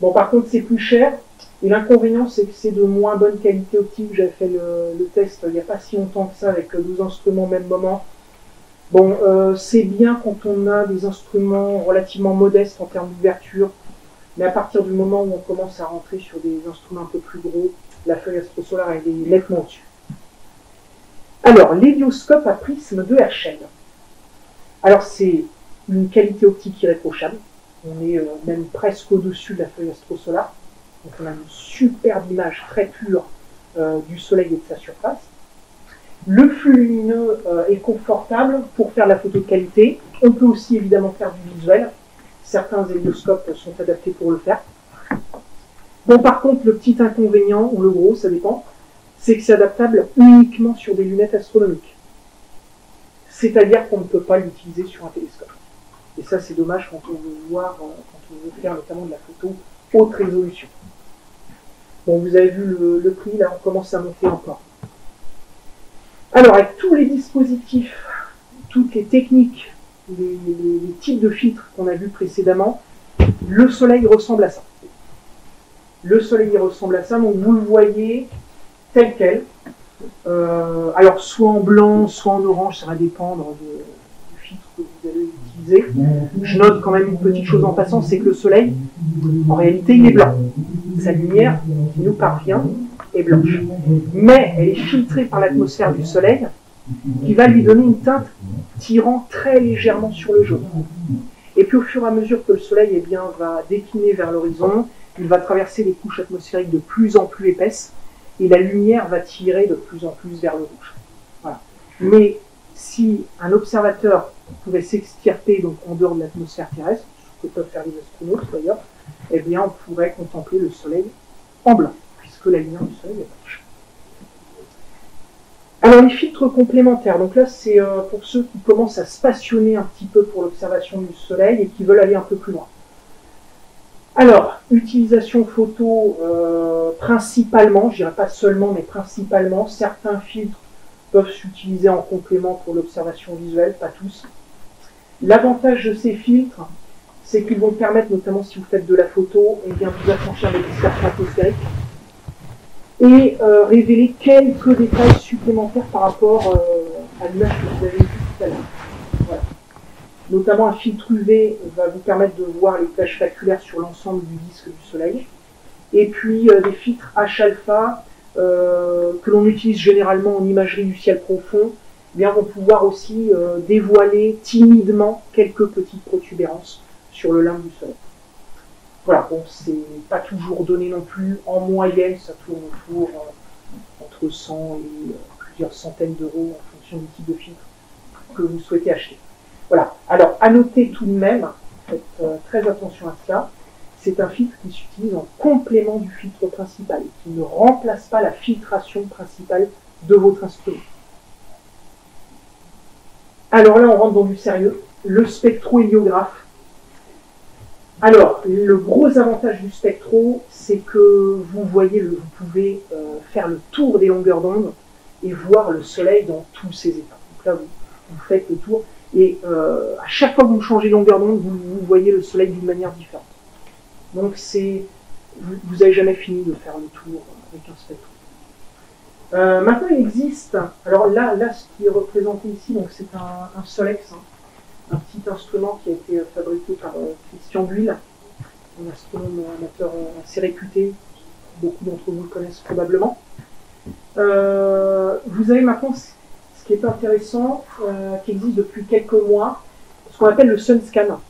Bon, par contre, c'est plus cher, et l'inconvénient, c'est que c'est de moins bonne qualité optique. J'avais fait le test il n'y a pas si longtemps que ça, avec 12 instruments au même moment. Bon, c'est bien quand on a des instruments relativement modestes en termes d'ouverture, mais à partir du moment où on commence à rentrer sur des instruments un peu plus gros, la feuille astro-solaire elle est nettement au-dessus. Alors, l'hélioscope à prisme de Herschel. Alors, c'est une qualité optique irréprochable. On est même presque au-dessus de la feuille astro-solaire. Donc, on a une superbe image très pure du Soleil et de sa surface. Le flux lumineux est confortable pour faire la photo de qualité. On peut aussi évidemment faire du visuel. Certains hélioscopes sont adaptés pour le faire. Bon, par contre, le petit inconvénient, ou le gros, ça dépend, c'est que c'est adaptable uniquement sur des lunettes astronomiques. C'est-à-dire qu'on ne peut pas l'utiliser sur un télescope. Et ça, c'est dommage quand on veut faire notamment de la photo haute résolution. Bon, vous avez vu le prix, là, on commence à monter encore. Alors, avec tous les dispositifs, toutes les techniques, les types de filtres qu'on a vus précédemment, le Soleil ressemble à ça. Le Soleil ressemble à ça, donc vous le voyez tel quel. Alors, soit en blanc, soit en orange, ça va dépendre du filtre que vous allez utiliser. Je note quand même une petite chose en passant, c'est que le Soleil, en réalité, il est blanc. Sa lumière qui nous parvient est blanche. Mais elle est filtrée par l'atmosphère du Soleil, qui va lui donner une teinte tirant très légèrement sur le jaune. Et puis au fur et à mesure que le Soleil va décliner vers l'horizon, il va traverser des couches atmosphériques de plus en plus épaisses, et la lumière va tirer de plus en plus vers le rouge. Voilà. Mais si un observateur pouvait s'extirper donc en dehors de l'atmosphère terrestre, ce que peuvent faire les astronautes d'ailleurs, eh bien on pourrait contempler le Soleil en blanc, puisque la lumière du Soleil est blanche. Alors les filtres complémentaires, donc là c'est pour ceux qui commencent à se passionner un petit peu pour l'observation du Soleil et qui veulent aller un peu plus loin. Alors, utilisation photo principalement, je dirais pas seulement, mais principalement, certains filtres peuvent s'utiliser en complément pour l'observation visuelle, pas tous. L'avantage de ces filtres, c'est qu'ils vont permettre, notamment si vous faites de la photo, et bien vous affranchir des dispersions atmosphériques et révéler quelques détails supplémentaires par rapport à l'image que vous avez vue tout à l'heure. Voilà. Notamment un filtre UV va vous permettre de voir les taches faculaires sur l'ensemble du disque du Soleil. Et puis des filtres H-alpha que l'on utilise généralement en imagerie du ciel profond, eh bien, vont pouvoir aussi dévoiler timidement quelques petites protubérances sur le limbe du Soleil. Voilà, bon, c'est pas toujours donné non plus. En moyenne, ça tourne autour entre 100 et plusieurs centaines d'euros en fonction du type de filtre que vous souhaitez acheter. Voilà. Alors, à noter tout de même, faites très attention à cela, c'est un filtre qui s'utilise en complément du filtre principal, qui ne remplace pas la filtration principale de votre instrument. Alors là, on rentre dans du sérieux. Le spectrohéliographe. Alors, le gros avantage du spectro, c'est que vous voyez, vous pouvez faire le tour des longueurs d'onde et voir le Soleil dans tous ses états. Donc là, vous faites le tour et à chaque fois que vous changez de longueur d'onde, vous voyez le Soleil d'une manière différente. Donc vous n'avez jamais fini de faire le tour avec un spectro. Maintenant, il existe, alors là, ce qui est représenté ici, donc c'est un Solex, un petit instrument qui a été fabriqué par Christian Buil, un astronome amateur assez réputé, beaucoup d'entre vous le connaissent probablement. Vous avez maintenant ce qui est intéressant, qui existe depuis quelques mois, ce qu'on appelle le SunScan.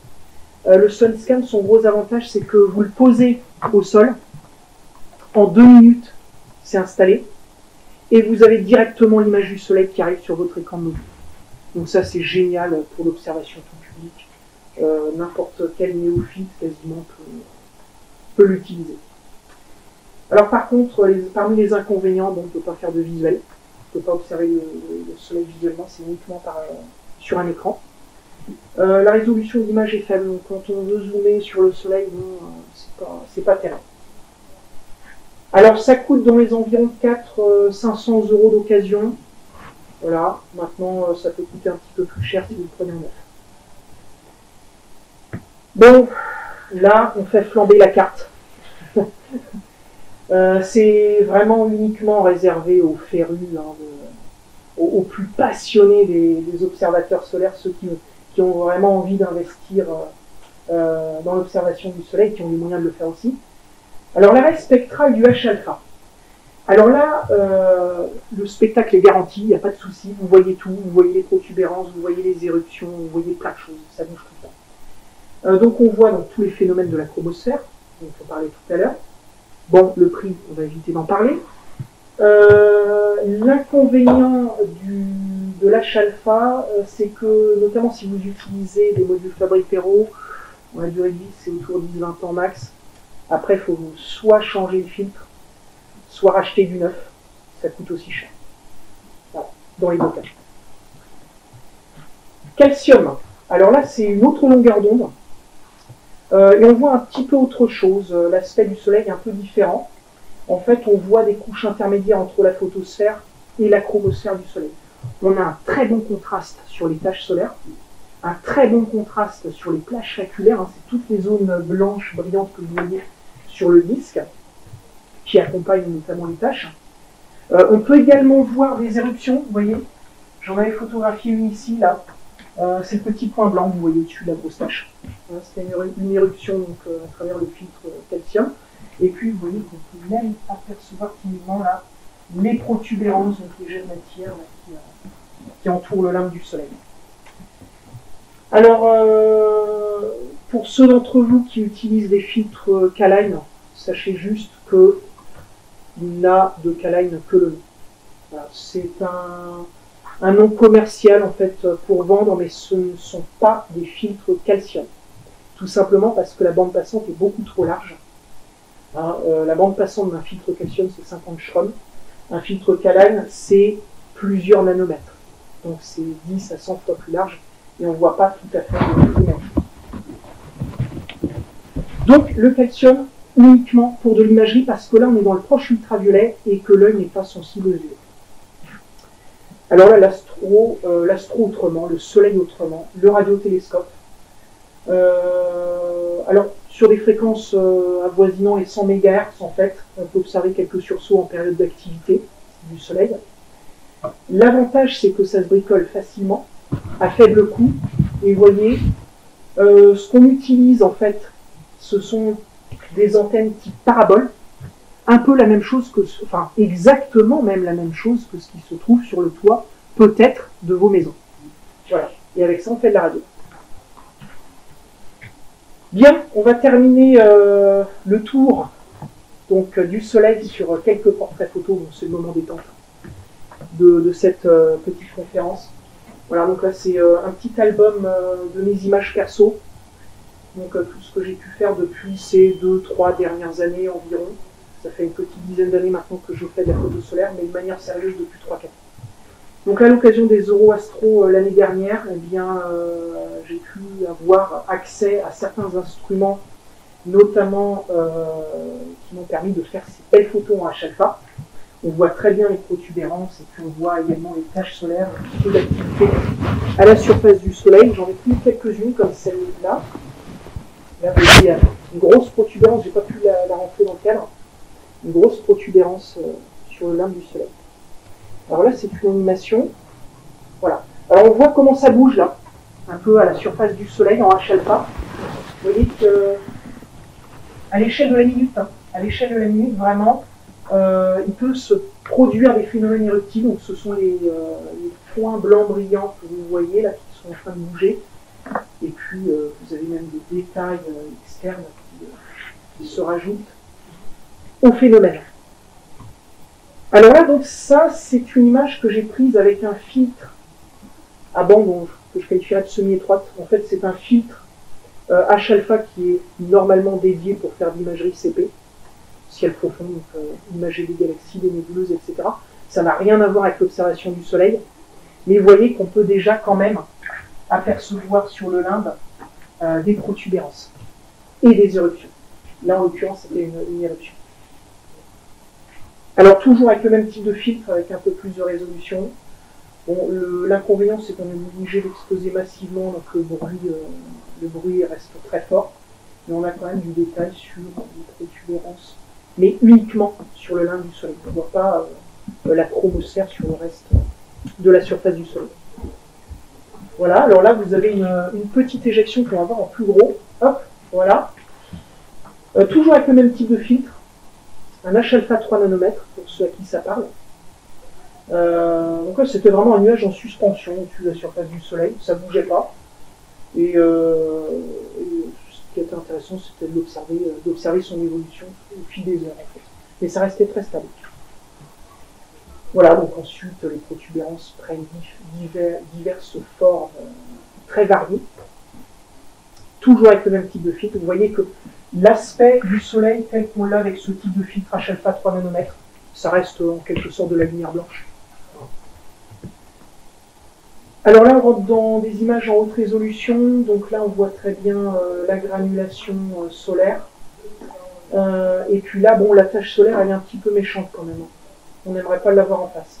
Le SunScan, son gros avantage, c'est que vous le posez au sol, en 2 minutes, c'est installé, et vous avez directement l'image du Soleil qui arrive sur votre écran de mobile. Donc ça, c'est génial pour l'observation tout public. N'importe quel néophyte quasiment peut l'utiliser. Alors par contre, parmi les inconvénients, on ne peut pas faire de visuel. On ne peut pas observer le Soleil visuellement, c'est uniquement sur un écran. La résolution d'image est faible, donc quand on veut zoomer sur le Soleil, c'est pas terrible. Alors ça coûte dans les environs 400-500 € d'occasion. Voilà, maintenant ça peut coûter un petit peu plus cher si vous le prenez en neuf. Bon, là on fait flamber la carte. C'est vraiment uniquement réservé aux férus, aux plus passionnés des observateurs solaires, ceux qui ont vraiment envie d'investir dans l'observation du Soleil, qui ont les moyens de le faire aussi. Alors l'arrêt spectral du H-alpha. Alors là, le spectacle est garanti, il n'y a pas de souci, vous voyez tout, vous voyez les protubérances, vous voyez les éruptions, vous voyez plein de choses, ça bouge tout le temps. Donc on voit donc, tous les phénomènes de la chromosphère, dont on parlait tout à l'heure. Bon, le prix, on va éviter d'en parler. L'inconvénient de l'H-alpha, c'est que, notamment si vous utilisez des modules Fabry-Perot, la durée de vie c'est autour de 10-20 ans max. Après, il faut soit changer le filtre, soit racheter du neuf. Ça coûte aussi cher. Voilà, dans les deux cas. Calcium. Alors là, c'est une autre longueur d'onde. Et on voit un petit peu autre chose. L'aspect du Soleil est un peu différent. En fait, on voit des couches intermédiaires entre la photosphère et la chromosphère du Soleil. On a un très bon contraste sur les taches solaires, un très bon contraste sur les plages faculaires. C'est toutes les zones blanches, brillantes que vous voyez sur le disque, qui accompagnent notamment les taches. On peut également voir des éruptions, vous voyez. J'en avais photographié une ici, là. C'est le petit point blanc que vous voyez au-dessus de la grosse tache. C'était une éruption donc, à travers le filtre calcium. Et puis, vous voyez qu'on peut même apercevoir timidement là les protubérances, donc les jets de matière là, qui entourent le limbe du Soleil. Alors, pour ceux d'entre vous qui utilisent des filtres K-Line, sachez juste que il n'a de K-Line que le nom. Voilà, c'est un nom commercial en fait pour vendre, mais ce ne sont pas des filtres calcium. Tout simplement parce que la bande passante est beaucoup trop large. La bande passante d'un filtre calcium, c'est 50 schromm. Un filtre K-Line, c'est plusieurs nanomètres. Donc c'est 10 à 100 fois plus large et on ne voit pas tout à fait le même. Donc le calcium uniquement pour de l'imagerie parce que là on est dans le proche ultraviolet et que l'œil n'est pas sensible aux UV. Alors là l'astro autrement, le Soleil autrement, le radiotélescope. Alors sur des fréquences avoisinant les 100 MHz en fait, on peut observer quelques sursauts en période d'activité du Soleil. L'avantage c'est que ça se bricole facilement, à faible coût, et vous voyez, ce qu'on utilise en fait, ce sont des antennes type parabole, un peu la même chose que, enfin exactement même la même chose que ce qui se trouve sur le toit, peut-être, de vos maisons. Voilà, et avec ça on fait de la radio. Bien, on va terminer le tour donc, du Soleil sur quelques portraits photos, bon, c'est le moment détente de cette petite conférence. Voilà, donc là c'est un petit album de mes images perso. Donc tout ce que j'ai pu faire depuis ces 2-3 dernières années environ. Ça fait une petite dizaine d'années maintenant que je fais de la photo solaire, mais de manière sérieuse depuis 3-4 ans. Donc à l'occasion des Euroastro l'année dernière, eh bien, j'ai pu avoir accès à certains instruments, notamment qui m'ont permis de faire ces belles photos en H-alpha. On voit très bien les protubérances et puis on voit également les taches solaires, un petit peu d'activité à la surface du soleil. J'en ai pris quelques-unes comme celle-là. Là, vous voyez une grosse protubérance, j'ai pas pu la rentrer dans le cadre. Une grosse protubérance sur le limbe du soleil. Alors là, c'est une animation. Voilà. Alors on voit comment ça bouge là, un peu à la surface du soleil en H-alpha. Vous voyez que à l'échelle de la minute, vraiment, il peut se produire des phénomènes éruptifs. Donc ce sont les points blancs brillants que vous voyez là qui sont en train de bouger. Et puis vous avez même des détails externes qui se rajoutent au phénomène. Alors là, donc ça, c'est une image que j'ai prise avec un filtre à bande que je qualifierais de semi-étroite. En fait, c'est un filtre H-alpha qui est normalement dédié pour faire de l'imagerie CP, ciel profond, donc imager des galaxies, des nébuleuses, etc. Ça n'a rien à voir avec l'observation du Soleil, mais vous voyez qu'on peut déjà quand même apercevoir sur le limbe des protubérances et des éruptions. Là, en l'occurrence, c'était une éruption. Alors, toujours avec le même type de filtre, avec un peu plus de résolution. Bon, l'inconvénient, c'est qu'on est obligé d'exposer massivement, donc le bruit reste très fort, mais on a quand même du détail sur les protubérances, mais uniquement sur le limbe du Soleil. On ne voit pas la chromosphère sur le reste de la surface du Soleil. Voilà, alors là, vous avez une petite éjection qu'on va voir en plus gros. Hop, voilà. Toujours avec le même type de filtre. Un H-alpha 3 nanomètres, pour ceux à qui ça parle. Donc là, c'était vraiment un nuage en suspension au-dessus de la surface du Soleil, ça ne bougeait pas. Et ce qui était intéressant, c'était d'observer son évolution au fil des heures, en fait. Mais ça restait très stable. Voilà, donc ensuite, les protubérances prennent diverses formes très variées. Toujours avec le même type de filtre. Vous voyez que l'aspect du Soleil tel qu'on l'a avec ce type de filtre H-alpha 3 nanomètres, ça reste en quelque sorte de la lumière blanche. Alors là, on rentre dans des images en haute résolution. Donc là, on voit très bien la granulation solaire. Et puis là, bon, la tache solaire, elle est un petit peu méchante quand même. On n'aimerait pas l'avoir en face.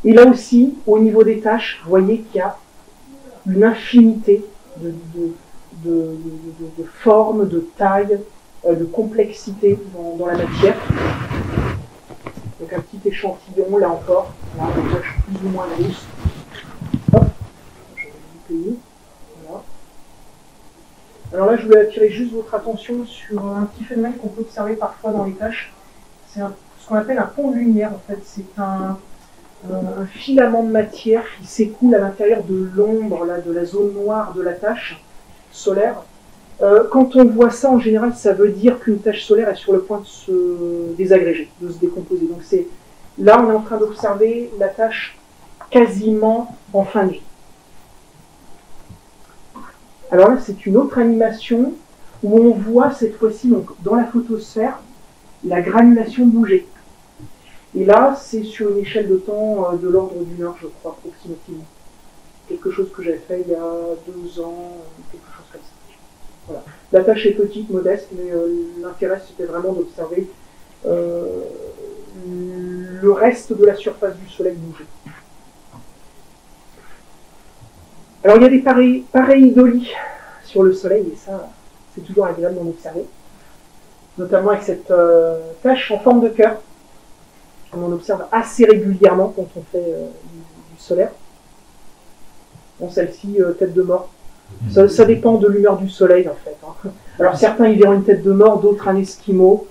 Et là aussi, au niveau des taches, vous voyez qu'il y a une infinité de formes, de tailles, de complexité dans la matière. Donc un petit échantillon, là encore, là, une tache plus ou moins grosse. Hop, je vais vous payer. Voilà. Alors là, je voulais attirer juste votre attention sur un petit phénomène qu'on peut observer parfois dans les taches. C'est ce qu'on appelle un pont de lumière, en fait. C'est un filament de matière qui s'écoule à l'intérieur de l'ombre, de la zone noire de la tache solaire. Quand on voit ça, en général, ça veut dire qu'une tache solaire est sur le point de se désagréger, de se décomposer. Donc là, on est en train d'observer la tache quasiment en fin de vie. Alors là, c'est une autre animation où on voit cette fois-ci, donc dans la photosphère, la granulation bouger. Et là, c'est sur une échelle de temps de l'ordre d'une heure, je crois, approximativement. Quelque chose que j'avais fait il y a 2 ans, quelque chose comme ça. Voilà. La tâche est petite, modeste, mais l'intérêt, c'était vraiment d'observer le reste de la surface du Soleil bouger. Alors, il y a des pareidolie sur le Soleil, et ça, c'est toujours agréable d'en observer. Notamment avec cette tache en forme de cœur. On en observe assez régulièrement quand on fait du solaire. Bon, celle-ci, tête de mort. Ça dépend de l'humeur du soleil, en fait. Hein. Alors, certains y verront une tête de mort, d'autres un esquimau.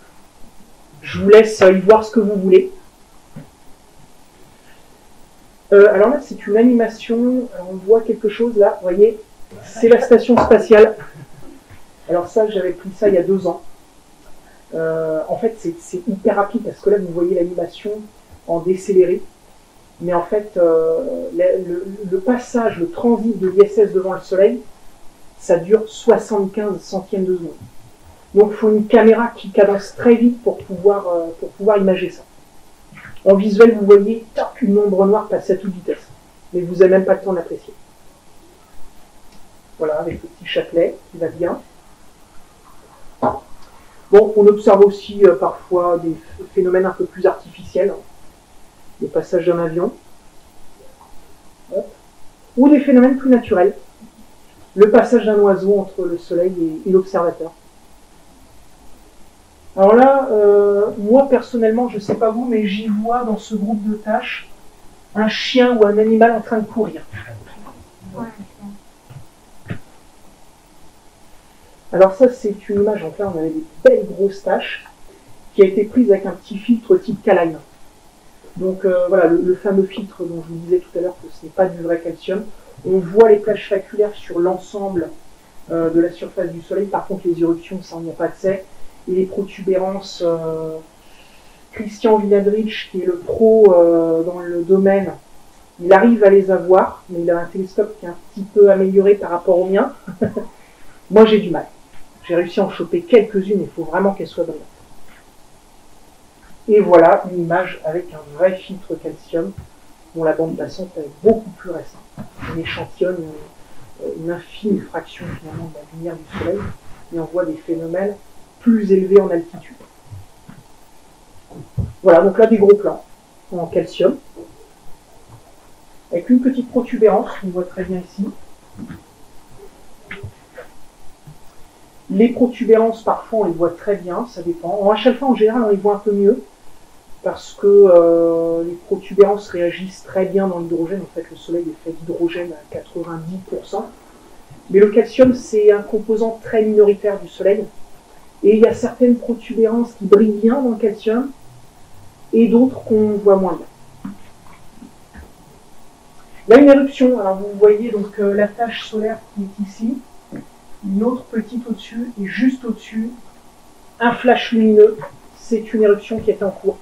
Je vous laisse y voir ce que vous voulez. Alors là, c'est une animation. Alors, on voit quelque chose, là, vous voyez. C'est la station spatiale. Alors ça, j'avais pris ça il y a 2 ans. En fait, c'est hyper rapide parce que là, vous voyez l'animation en décéléré. Mais en fait, le passage, le transit de l'ISS devant le Soleil, ça dure 75 centièmes de seconde. Donc il faut une caméra qui cadence très vite pour pouvoir imager ça. En visuel, vous voyez une ombre noire passer à toute vitesse, mais vous n'avez même pas le temps d'apprécier. Voilà, avec le petit chapelet qui va bien. Bon, on observe aussi parfois des phénomènes un peu plus artificiels, hein. Le passage d'un avion, ou des phénomènes plus naturels, le passage d'un oiseau entre le soleil et l'observateur. Alors là, moi personnellement, je ne sais pas vous, mais j'y vois dans ce groupe de tâches un chien ou un animal en train de courir. Alors ça, c'est une image, en fait, on avait des belles grosses taches qui a été prise avec un petit filtre type Caline. Donc voilà, le fameux filtre dont je vous disais tout à l'heure que ce n'est pas du vrai calcium. On voit les plages faculaires sur l'ensemble de la surface du soleil. Par contre, les éruptions, ça, il n'y a pas de sait. Et les protubérances, Christian Vinadrich, qui est le pro dans le domaine, il arrive à les avoir, mais il a un télescope qui est un petit peu amélioré par rapport au mien. Moi, j'ai du mal. J'ai réussi à en choper quelques-unes, il faut vraiment qu'elles soient brillantes. Et voilà une image avec un vrai filtre calcium, dont la bande passante est beaucoup plus récente. On échantillonne une infime fraction finalement de la lumière du soleil, et on voit des phénomènes plus élevés en altitude. Voilà, donc là des gros plans en calcium, avec une petite protubérance, on voit très bien ici. Les protubérances, parfois, on les voit très bien, ça dépend. En HF, en général, on les voit un peu mieux, parce que les protubérances réagissent très bien dans l'hydrogène. En fait, le soleil est fait d'hydrogène à 90%. Mais le calcium, c'est un composant très minoritaire du soleil. Et il y a certaines protubérances qui brillent bien dans le calcium, et d'autres qu'on voit moins bien. Là, une éruption. Alors, vous voyez donc la tache solaire qui est ici. Une autre petite au-dessus, et juste au-dessus, un flash lumineux. C'est une éruption qui est en cours.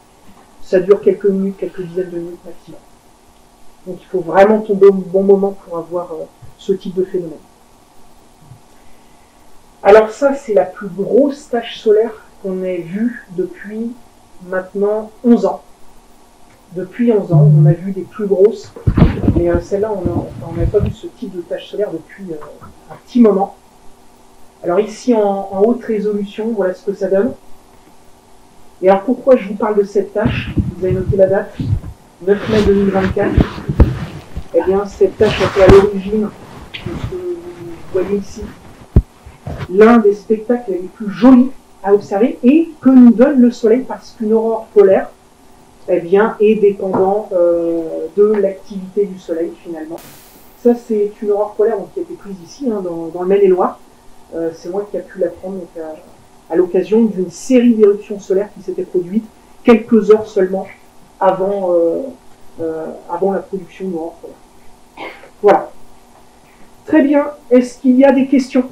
Ça dure quelques minutes, quelques dizaines de minutes maximum. Donc il faut vraiment tomber au bon moment pour avoir ce type de phénomène. Alors ça, c'est la plus grosse tache solaire qu'on ait vue depuis maintenant 11 ans. Depuis 11 ans, on a vu des plus grosses, mais celle-là, on n'avait pas vu ce type de tache solaire depuis un petit moment. Alors ici, en haute résolution, voilà ce que ça donne. Et alors pourquoi je vous parle de cette tâche? Vous avez noté la date, 9 mai 2024. Eh bien, cette tâche a été à l'origine de ce que vous voyez ici, l'un des spectacles les plus jolis à observer et que nous donne le soleil, parce qu'une aurore polaire, eh bien, est dépendant de l'activité du soleil finalement. Ça, c'est une aurore polaire donc, qui a été prise ici, hein, dans le Maine-et-Loire. C'est moi qui ai pu la prendre donc, à l'occasion d'une série d'éruptions solaires qui s'étaient produites quelques heures seulement avant la production de l'aurore polaire. Voilà. Très bien. Est-ce qu'il y a des questions?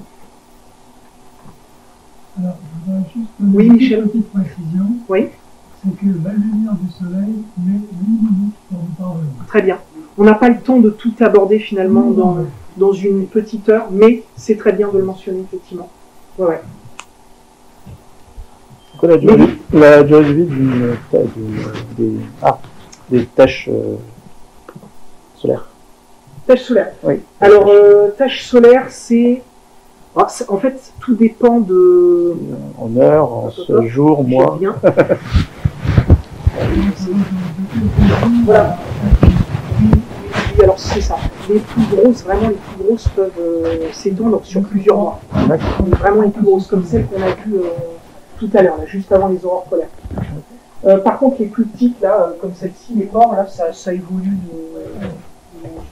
Alors, je voudrais juste Oui, une Michel. petite précision. Oui. C'est que la lumière du soleil met 8 minutes pour nous parvenir. Très bien. On n'a pas le temps de tout aborder finalement dans une petite heure, mais c'est très bien de le mentionner effectivement. Ouais, ouais. C'est quoi la durée de vie des taches solaires? Tâche solaire. Oui. Alors, tâche solaire, c'est... En fait, tout dépend de... En heures, en jours, mois. Bien. Voilà. Oui, alors c'est ça. Les plus grosses, vraiment les plus grosses peuvent s'étendre sur plusieurs mois. Vraiment les plus grosses, comme celles qu'on a vues tout à l'heure, juste avant les aurores polaires. Par contre, les plus petites, là, comme celle-ci, les morts, là, ça évolue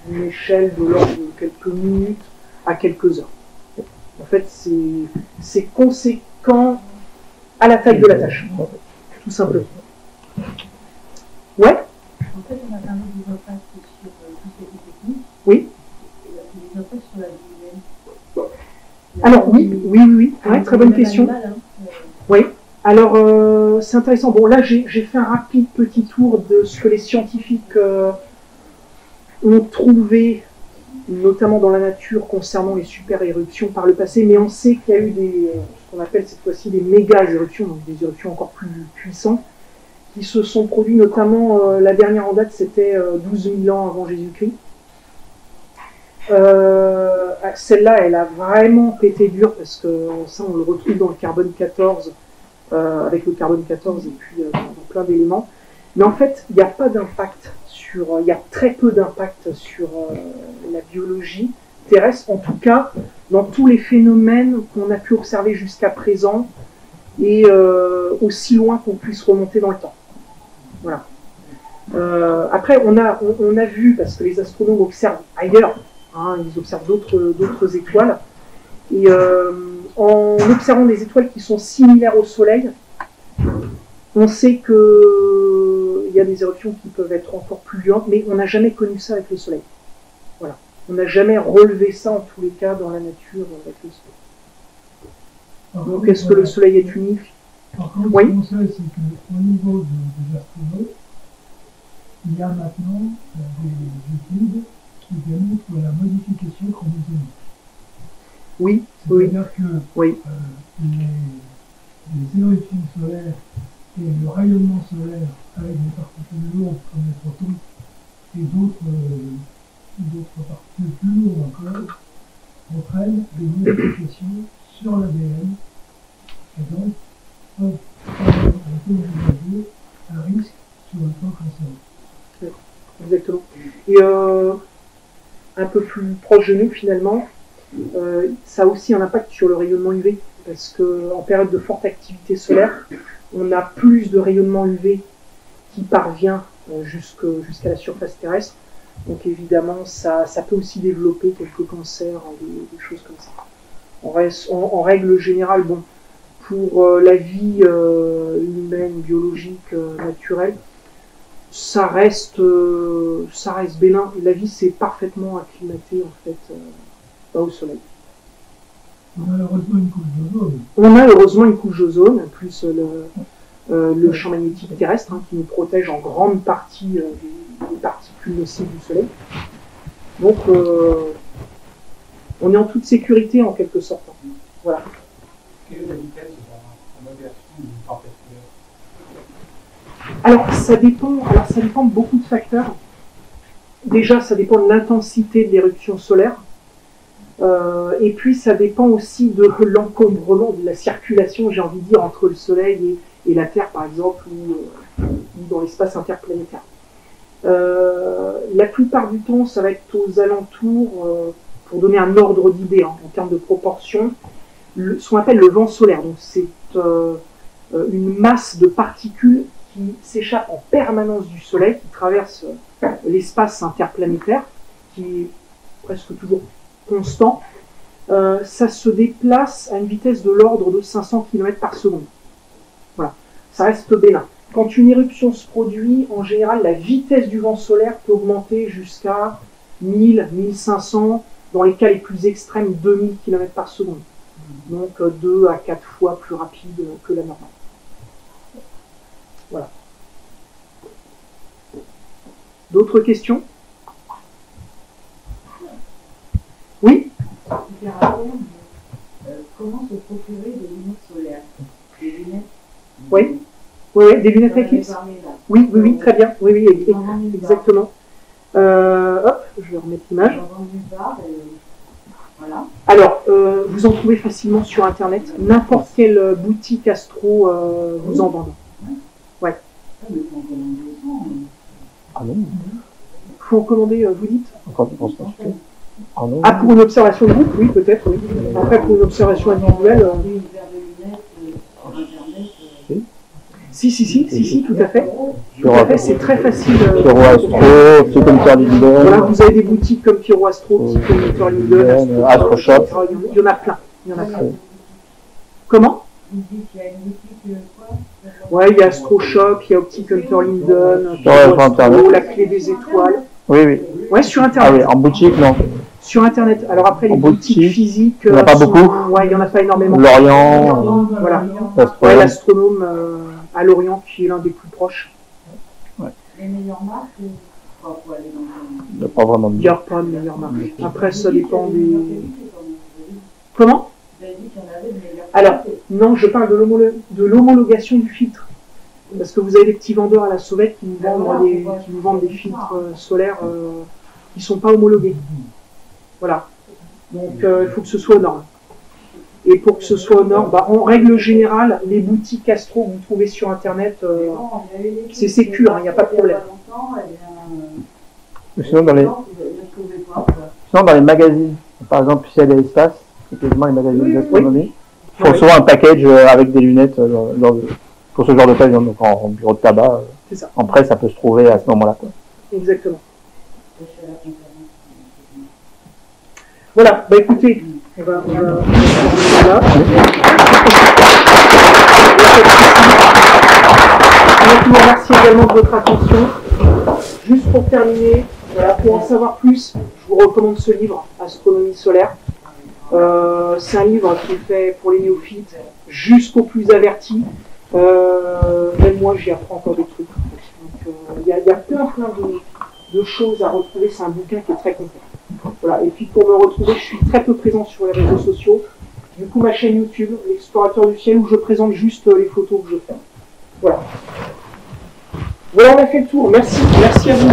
d'une échelle de l'ordre de quelques minutes à quelques heures. En fait, c'est conséquent à la taille de la tâche, tout simplement. Ouais. En fait, on a parlé des impacts sur tout ce qui est technique. Oui. Les impacts sur la vie humaine. Alors oui. Ouais, très bonne question. Animal, hein. Oui. Alors c'est intéressant. Bon là j'ai fait un rapide petit tour de ce que les scientifiques ont trouvé notamment dans la nature, concernant les super-éruptions par le passé, mais on sait qu'il y a eu ce qu'on appelle cette fois-ci des méga-éruptions, donc des éruptions encore plus puissantes, qui se sont produites, notamment la dernière en date, c'était 12 000 ans avant Jésus-Christ. Celle-là, elle a vraiment pété dur, parce que ça, on le retrouve dans le carbone 14, avec le carbone 14 et puis dans plein d'éléments. Mais en fait, il n'y a pas d'impact il y a très peu d'impact sur la biologie terrestre, en tout cas dans tous les phénomènes qu'on a pu observer jusqu'à présent et aussi loin qu'on puisse remonter dans le temps. Voilà. Après, on a vu, parce que les astronomes observent ailleurs, hein, ils observent d'autres étoiles, et en observant des étoiles qui sont similaires au Soleil, on sait qu'il y a des éruptions qui peuvent être encore plus violentes, mais on n'a jamais connu ça avec le Soleil. Voilà. On n'a jamais relevé ça, en tous les cas, dans la nature avec le Soleil. Donc, est-ce que le Soleil est unique? Par contre, oui. ce qu'on sait, c'est qu'au niveau des astronautes, il y a maintenant des études qui démontrent la modification chromosomique. Oui, c'est-à-dire que oui. Les éruptions solaires et le rayonnement solaire avec des particules lourdes comme les protons et d'autres particules plus lourdes encore entraînent des modifications sur l'ADN et donc peuvent envisager un risque sur le plan cancéreux. Exactement. Et un peu plus proche de nous finalement, ça a aussi un impact sur le rayonnement UV, parce qu'en période de forte activité solaire, on a plus de rayonnement UV qui parvient jusqu'à la surface terrestre. Donc évidemment, ça peut aussi développer quelques cancers, des choses comme ça. En règle générale, bon, pour la vie humaine, biologique, naturelle, ça reste bénin. La vie s'est parfaitement acclimatée en fait au Soleil. On a heureusement une couche d'ozone. On a heureusement une couche d'ozone, plus le champ magnétique terrestre, hein, qui nous protège en grande partie des particules nocives du Soleil. Donc, on est en toute sécurité en quelque sorte. Voilà. Quelle est la vitesse de la modulation d'une tempête solaire? Alors, ça dépend de beaucoup de facteurs. Déjà, ça dépend de l'intensité de l'éruption solaire. Et puis ça dépend aussi de l'encombrement, de la circulation, j'ai envie de dire, entre le Soleil et la Terre, par exemple, ou dans l'espace interplanétaire. La plupart du temps, ça va être aux alentours, pour donner un ordre d'idée en termes de proportion, ce qu'on appelle le vent solaire. Donc c'est une masse de particules qui s'échappent en permanence du Soleil, qui traverse l'espace interplanétaire, qui est presque toujours constant. Ça se déplace à une vitesse de l'ordre de 500 km par seconde. Voilà, ça reste bénin. Quand une éruption se produit, en général, la vitesse du vent solaire peut augmenter jusqu'à 1000, 1500, dans les cas les plus extrêmes, 2000 km par seconde. Donc 2 à 4 fois plus rapide que la normale. Voilà. D'autres questions? Oui? Comment se procurer des lunettes solaires? Des lunettes? Oui. Oui, des lunettes éclipses. Oui, très bien. Oui, exactement. Hop, je vais remettre l'image. Voilà. Alors, vous en trouvez facilement sur Internet. N'importe quelle boutique astro vous en vend. Ouais. Ah non. Faut en commander, vous dites? Encore tu penses pas? Ah non. Ah, pour une observation de groupe, oui, peut-être, oui. Après, pour une observation individuelle. Si, tout à fait. Tout à fait, c'est très facile. Pyro Astro, Psychometer Linden. Voilà, vous avez des boutiques comme Pyro Astro, Psychometer Linden, Astro Shop. Il y en a plein. Comment? Vous dites qu'il y a une boutique quoi? Ouais, il y a Astro Shop, il y a Optic Hunter Linden, sur Internet. La Clé des Étoiles. Oui. Ouais, sur Internet. Ah oui, en boutique, non. Sur Internet. Alors après, les en boutiques boutique, physiques. Il n'y en a pas beaucoup. Ouais, il n'y en a pas énormément. Lorient, Voilà. l'Astronome. Ouais, l'Astronome à Lorient, qui est l'un des plus proches. Les meilleures marques? quoi pour aller dans un... Il n'y a pas vraiment Il de n'y a pas de meilleure marque. Après, ça dépend des... Comment? Vous avez dit qu'il y en avait, mais il y a pas Alors, de- non, je parle de l'homologation du filtre. Parce que vous avez des petits vendeurs à la sauvette qui nous vendent des filtres solaires qui ne sont pas homologués. Voilà. Donc, il faut que ce soit aux normes. Et pour que ce soit aux normes, en règle générale, les boutiques Astro que vous trouvez sur Internet, c'est sécure, il n'y a pas de problème. Sinon, dans les magazines, par exemple, Ciel et Espace, c'est quasiment les magazines d'astronomie, ils font souvent un package avec des lunettes pour ce genre d'occasion, donc en bureau de tabac. C'est ça. En prêt, ça peut se trouver à ce moment-là, quoi. Exactement. Voilà, écoutez, on va là. Je vous remercie également de votre attention. Juste pour terminer, voilà, pour en savoir plus, je vous recommande ce livre, Astronomie solaire. C'est un livre qui est fait pour les néophytes jusqu'aux plus avertis. Même moi, j'y apprends encore des trucs. Donc, il y a plein de choses à retrouver. C'est un bouquin qui est très complet. Voilà. Et puis pour me retrouver, je suis très peu présent sur les réseaux sociaux. Du coup, ma chaîne YouTube, l'Explorateur du ciel, où je présente juste les photos que je fais. Voilà. Voilà, on a fait le tour. Merci à vous.